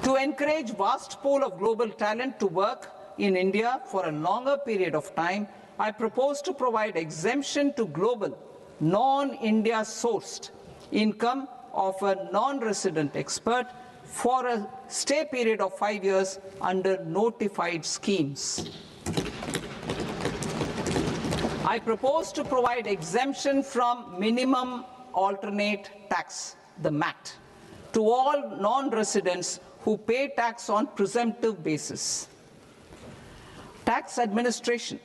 To encourage vast pool of global talent to work in India for a longer period of time, I propose to provide exemption to global, non-India sourced income of a non-resident expert for a stay period of 5 years under notified schemes. I propose to provide exemption from minimum alternate tax, the MAT, to all non-residents who pay tax on presumptive basis. Tax administration.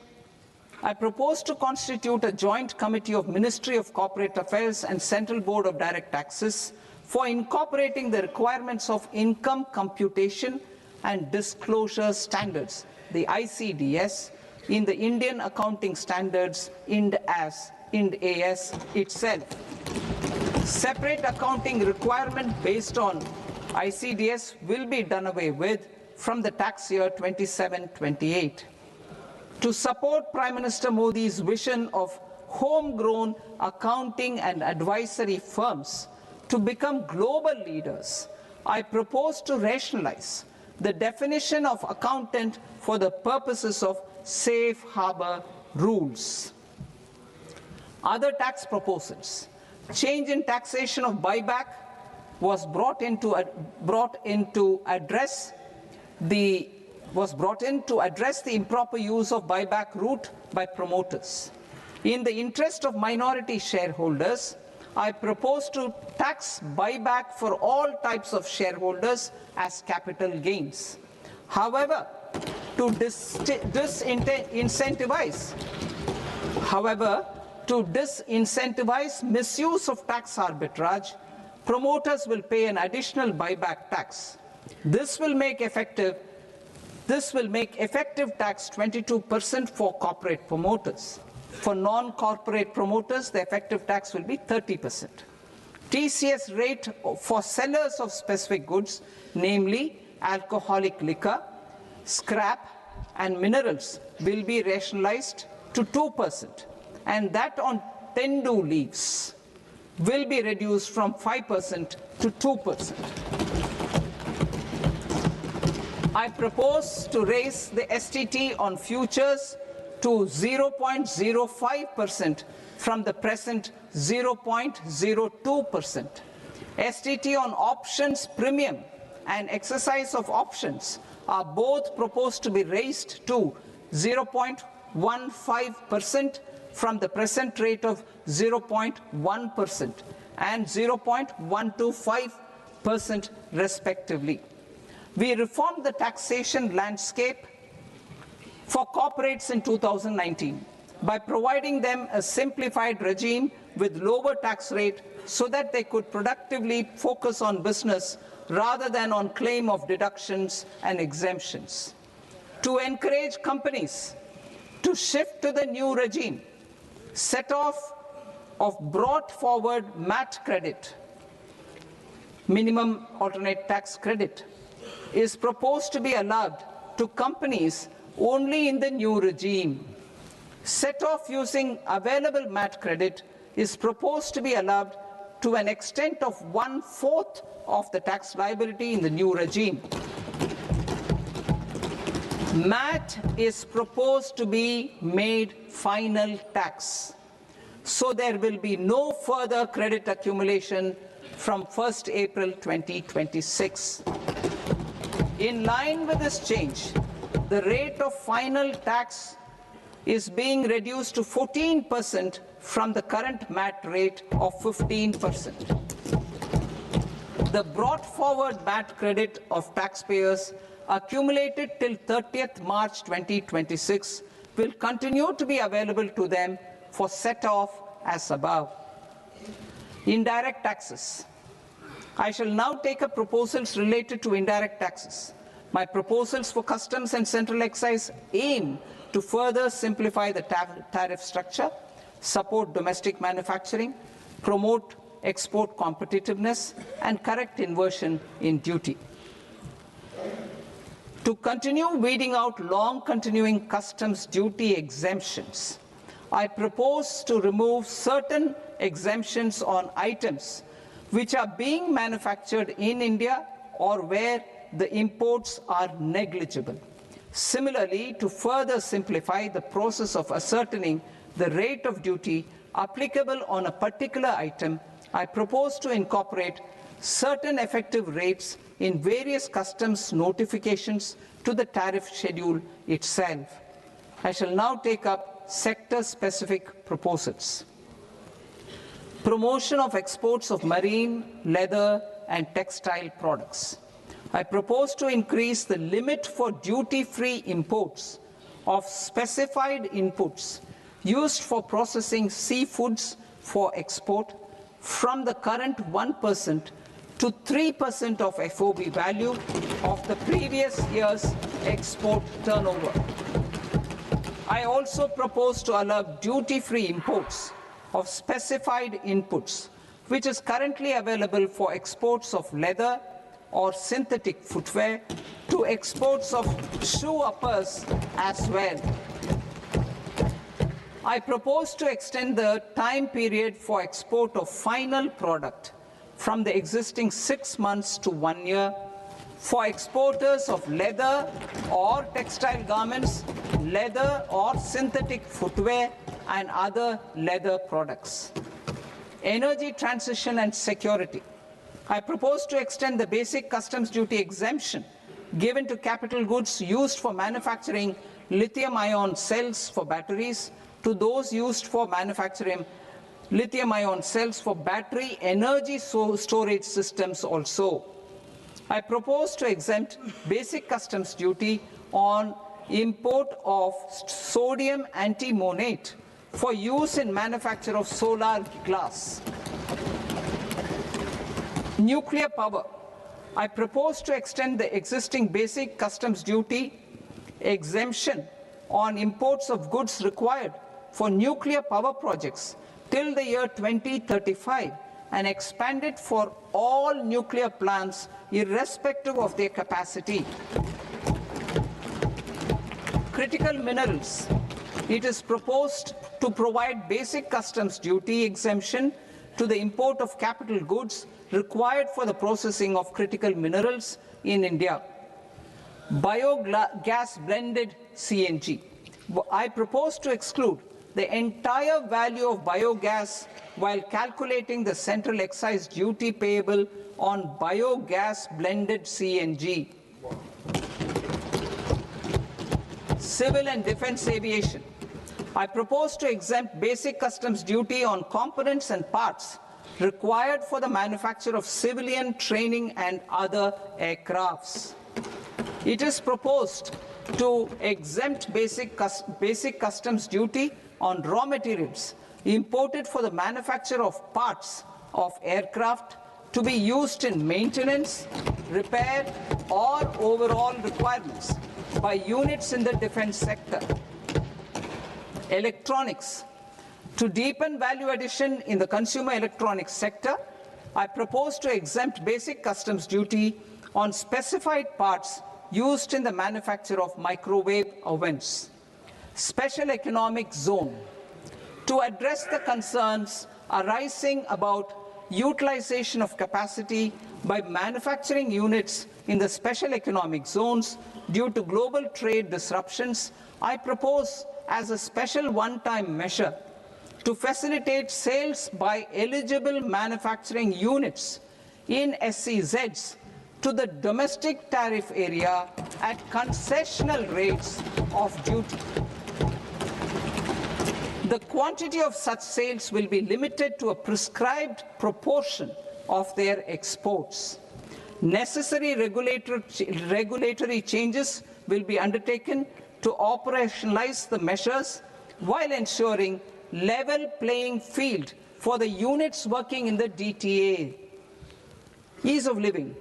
I propose to constitute a joint committee of Ministry of Corporate Affairs and Central Board of Direct Taxes for incorporating the requirements of income computation and disclosure standards, the ICDS, in the Indian Accounting Standards, IND-AS itself. Separate accounting requirement based on ICDS will be done away with from the tax year 27-28. To support Prime Minister Modi's vision of homegrown accounting and advisory firms to become global leaders, I propose to rationalize the definition of accountant for the purposes of safe harbor rules. Other tax proposals. Change in taxation of buyback was brought in to address the improper use of buyback route by promoters. In the interest of minority shareholders, I propose to tax buyback for all types of shareholders as capital gains. However, to disincentivize misuse of tax arbitrage, promoters will pay an additional buyback tax. This will make effective tax 22% for corporate promoters. For non-corporate promoters, the effective tax will be 30%. TCS rate for sellers of specific goods, namely alcoholic liquor, scrap, and minerals, will be rationalized to 2%, and that on tendu leaves will be reduced from 5% to 2%. I propose to raise the STT on futures to 0.05% from the present 0.02%. STT on options premium and exercise of options are both proposed to be raised to 0.15% from the present rate of 0.1% and 0.125% respectively. We reformed the taxation landscape for corporates in 2019 by providing them a simplified regime with lower tax rate so that they could productively focus on business rather than on claim of deductions and exemptions. To encourage companies to shift to the new regime, set off of brought forward MAT credit, minimum alternate tax credit, is proposed to be allowed to companies only in the new regime. Set off using available MAT credit is proposed to be allowed to an extent of 1/4 of the tax liability in the new regime. MAT is proposed to be made final tax, so there will be no further credit accumulation from 1st April 2026. In line with this change, the rate of final tax is being reduced to 14% from the current MAT rate of 15%. The brought forward MAT credit of taxpayers accumulated till 30th March 2026 will continue to be available to them for set-off as above. Indirect taxes. I shall now take up proposals related to indirect taxes. My proposals for customs and central excise aim to further simplify the tariff structure, support domestic manufacturing, promote export competitiveness, and correct inversion in duty. To continue weeding out long-continuing customs duty exemptions, I propose to remove certain exemptions on items which are being manufactured in India or where the imports are negligible. Similarly, to further simplify the process of ascertaining the rate of duty applicable on a particular item, I propose to incorporate certain effective rates in various customs notifications to the tariff schedule itself. I shall now take up sector-specific proposals. Promotion of exports of marine, leather, and textile products. I propose to increase the limit for duty-free imports of specified inputs used for processing seafoods for export from the current 1% to 3% of FOB value of the previous year's export turnover. I also propose to allow duty-free imports of specified inputs which is currently available for exports of leather or synthetic footwear, to exports of shoe uppers as well. I propose to extend the time period for export of final product from the existing 6 months to 1 year for exporters of leather or textile garments, leather or synthetic footwear, and other leather products. Energy transition and security. I propose to extend the basic customs duty exemption given to capital goods used for manufacturing lithium-ion cells for batteries to those used for manufacturing lithium-ion cells for battery energy storage systems also. I propose to exempt basic customs duty on import of sodium antimonate for use in manufacture of solar glass. Nuclear power. I propose to extend the existing basic customs duty exemption on imports of goods required for nuclear power projects till the year 2035 and expand it for all nuclear plants irrespective of their capacity. Critical minerals. It is proposed to provide basic customs duty exemption to the import of capital goods required for the processing of critical minerals in India. Biogas blended CNG. I propose to exclude the entire value of biogas while calculating the central excise duty payable on biogas blended CNG. Civil and defense aviation. I propose to exempt basic customs duty on components and parts required for the manufacture of civilian training and other aircrafts. It is proposed to exempt basic customs duty on raw materials imported for the manufacture of parts of aircraft to be used in maintenance, repair, or overall requirements by units in the defense sector. Electronics. To deepen value addition in the consumer electronics sector, I propose to exempt basic customs duty on specified parts used in the manufacture of microwave ovens. Special economic zone. To address the concerns arising about utilization of capacity by manufacturing units in the special economic zones due to global trade disruptions, I propose as a special one-time measure to facilitate sales by eligible manufacturing units in SEZs to the domestic tariff area at concessional rates of duty. The quantity of such sales will be limited to a prescribed proportion of their exports. Necessary regulatory changes will be undertaken to operationalize the measures while ensuring level playing field for the units working in the DTA. Ease of living.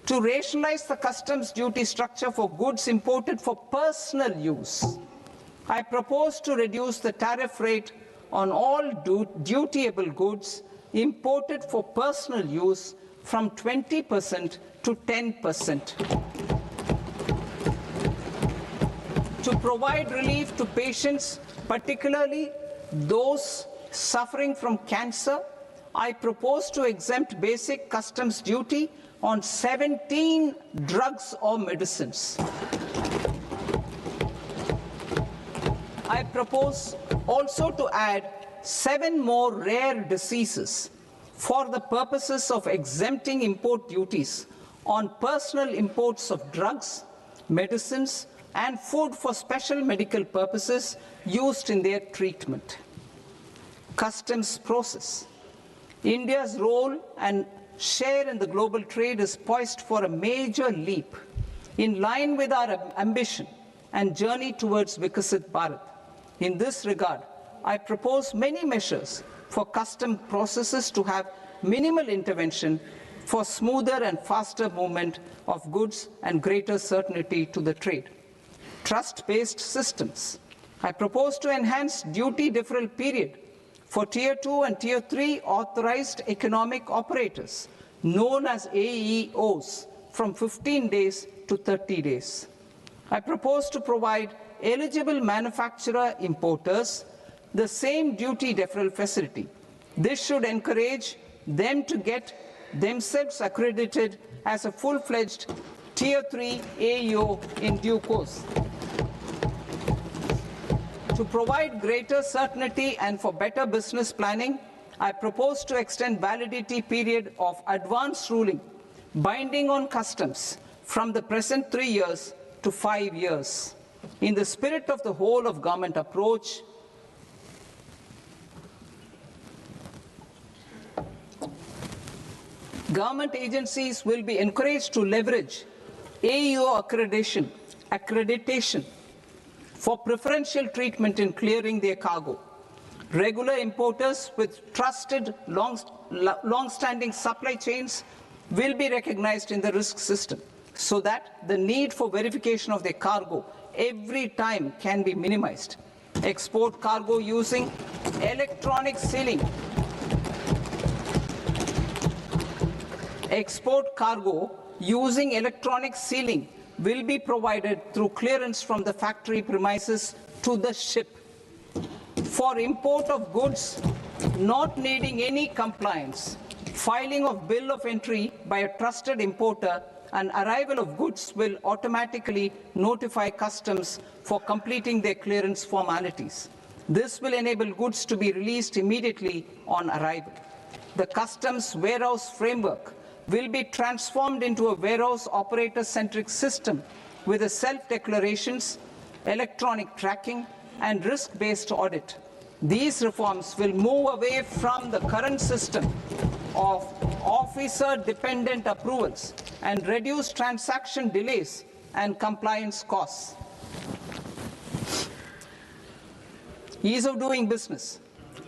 To rationalize the customs duty structure for goods imported for personal use, I propose to reduce the tariff rate on all dutiable goods imported for personal use from 20% to 10%. To provide relief to patients, particularly those suffering from cancer, I propose to exempt basic customs duty on 17 drugs or medicines. I propose also to add 7 more rare diseases for the purposes of exempting import duties on personal imports of drugs, medicines, and food for special medical purposes used in their treatment. Customs process. India's role and share in the global trade is poised for a major leap in line with our ambition and journey towards Vikasit Bharat. In this regard, I propose many measures for custom processes to have minimal intervention for smoother and faster movement of goods and greater certainty to the trade. Trust-based systems. I propose to enhance duty deferral period for Tier 2 and Tier 3 authorized economic operators, known as AEOs, from 15 days to 30 days. I propose to provide eligible manufacturer importers the same duty deferral facility. This should encourage them to get themselves accredited as a full-fledged Tier 3 AEO in due course. To provide greater certainty and for better business planning, I propose to extend validity period of advance ruling binding on customs from the present 3 years to 5 years. In the spirit of the whole of government approach, government agencies will be encouraged to leverage AEO accreditation for preferential treatment in clearing their cargo. Regular importers with trusted long-standing supply chains will be recognized in the risk system so that the need for verification of their cargo every time can be minimized. Export cargo using electronic sealing. Export cargo using electronic sealing will be provided through clearance from the factory premises to the ship. For import of goods not needing any compliance, filing of bill of entry by a trusted importer and arrival of goods will automatically notify customs for completing their clearance formalities. This will enable goods to be released immediately on arrival. The customs warehouse framework will be transformed into a warehouse operator-centric system with a self-declarations, electronic tracking, and risk-based audit. These reforms will move away from the current system of officer-dependent approvals and reduce transaction delays and compliance costs. Ease of doing business.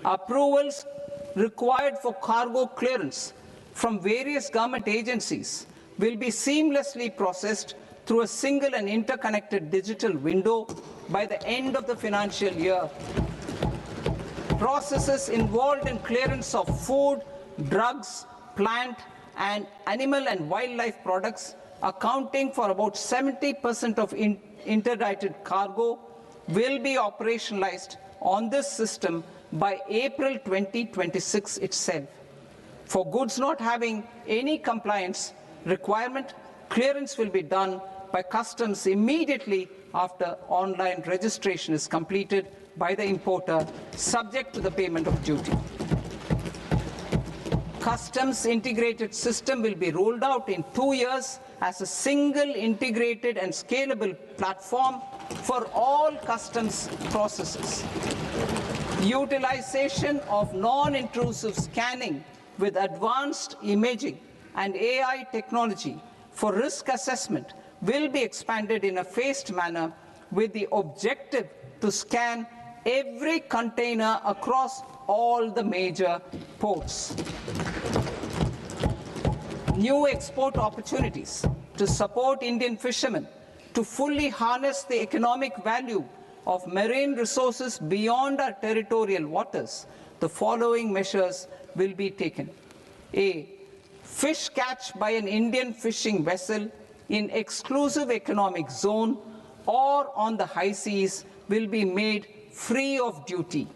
Approvals required for cargo clearance from various government agencies will be seamlessly processed through a single and interconnected digital window by the end of the financial year. Processes involved in clearance of food, drugs, plant, and animal and wildlife products, accounting for about 70% of interdicted cargo, will be operationalized on this system by April 2026 itself. For goods not having any compliance requirement, clearance will be done by customs immediately after online registration is completed by the importer, subject to the payment of duty. Customs integrated system will be rolled out in 2 years as a single integrated and scalable platform for all customs processes. Utilization of non-intrusive scanning with advanced imaging and AI technology for risk assessment will be expanded in a phased manner with the objective to scan every container across all the major ports. New export opportunities to support Indian fishermen to fully harness the economic value of marine resources beyond our territorial waters. The following measures will be taken. A. Fish catch by an Indian fishing vessel in exclusive economic zone or on the high seas will be made free of duty.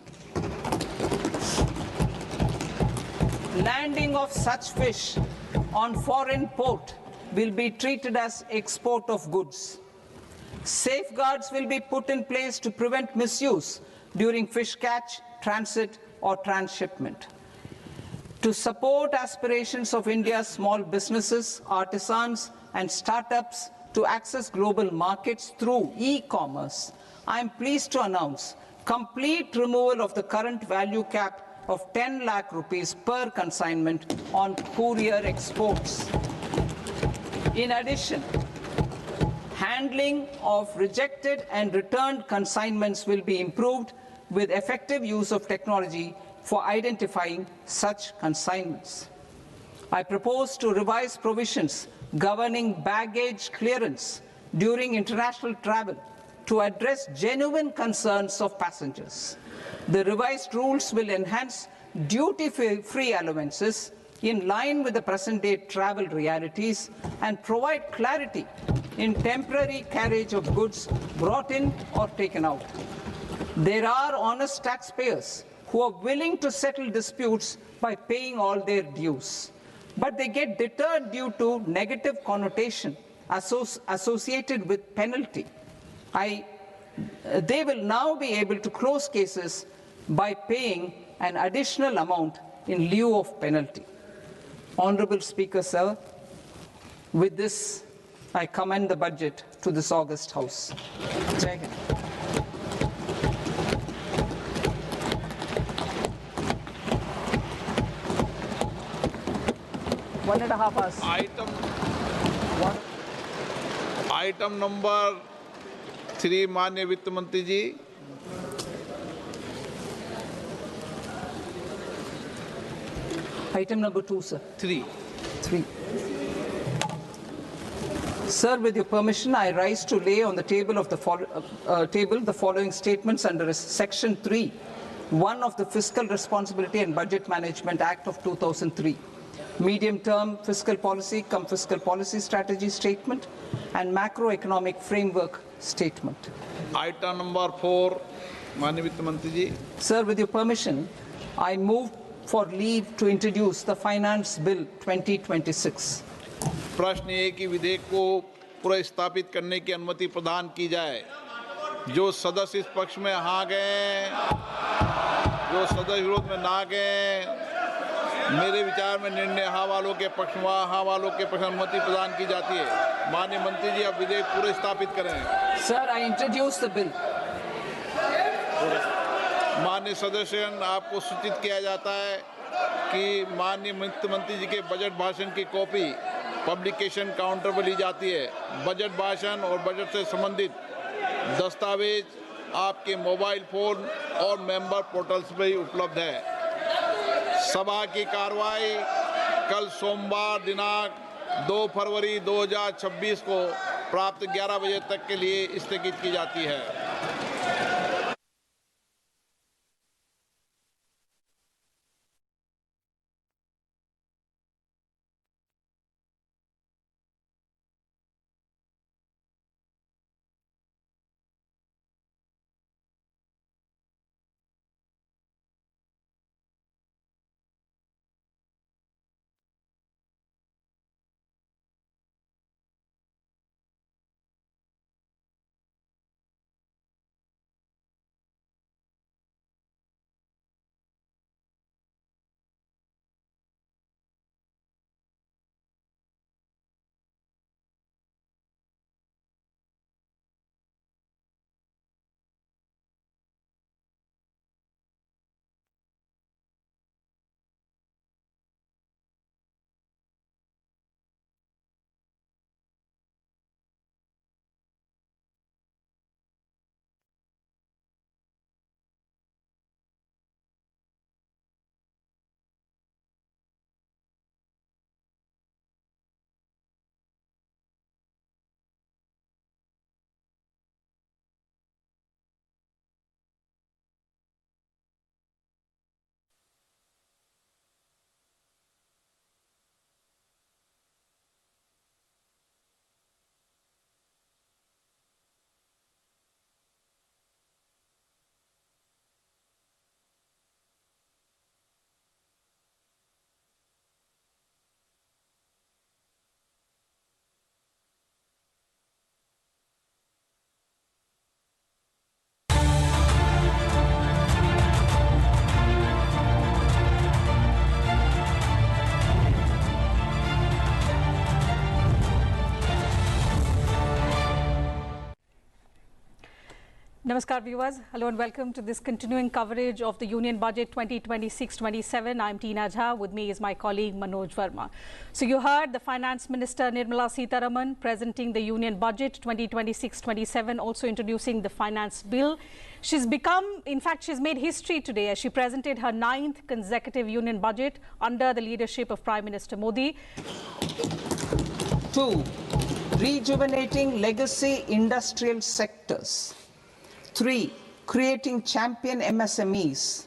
Landing of such fish on foreign port will be treated as export of goods. Safeguards will be put in place to prevent misuse during fish catch, transit, or transshipment. To support aspirations of India's small businesses, artisans, and startups to access global markets through e-commerce, I am pleased to announce complete removal of the current value cap of 10 lakh rupees per consignment on courier exports. In addition, handling of rejected and returned consignments will be improved with effective use of technology for identifying such consignments. I propose to revise provisions governing baggage clearance during international travel to address genuine concerns of passengers. The revised rules will enhance duty-free allowances in line with the present-day travel realities and provide clarity in temporary carriage of goods brought in or taken out. There are honest taxpayers who are willing to settle disputes by paying all their dues, but they get deterred due to negative connotation associated with penalty. They will now be able to close cases by paying an additional amount in lieu of penalty. Honorable Speaker, sir, with this, I commend the budget to this august House. Jai Hind. One and a half hours. Item number 3, माननीय वित्त मंत्री जी. Item number 2, sir. 3. Sir, with your permission, I rise to lay on the table of the following statements under Section 3(1) of the Fiscal Responsibility and Budget Management Act of 2003. Medium-term fiscal policy, fiscal policy strategy statement, and macroeconomic framework statement. Item number 4, माननीय वित्त मंत्री जी. Sir, with your permission, I move for leave to introduce the Finance Bill 2026. प्रश्न ये कि विधेयक को पुनर्स्थापित करने की अनुमति प्रदान की जाए. जो सदस्य इस पक्ष में हाँ गए, जो सदस्य विरोध में ना गए, मेरे विचार में निर्णय हाँ वालों के पक्ष में, हाँ वालों के पक्ष में अनुमति प्रदान की जाती है. माननीय मंत्री जी, अब विधेयक पुनर्स्थापित करें. Sir, I introduce the bill. माननीय सदस्यगण, आपको सूचित किया जाता है कि माननीय वित्त मंत्री जी के बजट भाषण की कॉपी पब्लिकेशन काउंटर पर ली जाती है. बजट भाषण और बजट से संबंधित दस्तावेज आपके मोबाइल फोन और मेंबर पोर्टल्स पर ही उपलब्ध है. सभा की कार्रवाई कल सोमवार दिनांक 2 फरवरी 2026 को प्राप्त 11 बजे तक के लिए स्थगित की जाती है. Namaskar viewers, hello and welcome to this continuing coverage of the Union Budget 2026-27. I'm Tina Jha, with me is my colleague Manoj Verma. So you heard the Finance Minister Nirmala Sitharaman presenting the Union Budget 2026-27, also introducing the Finance Bill. She's become, in fact, she's made history today as she presented her 9th consecutive Union Budget under the leadership of Prime Minister Modi. rejuvenating legacy industrial sectors. 3. Creating champion MSMEs.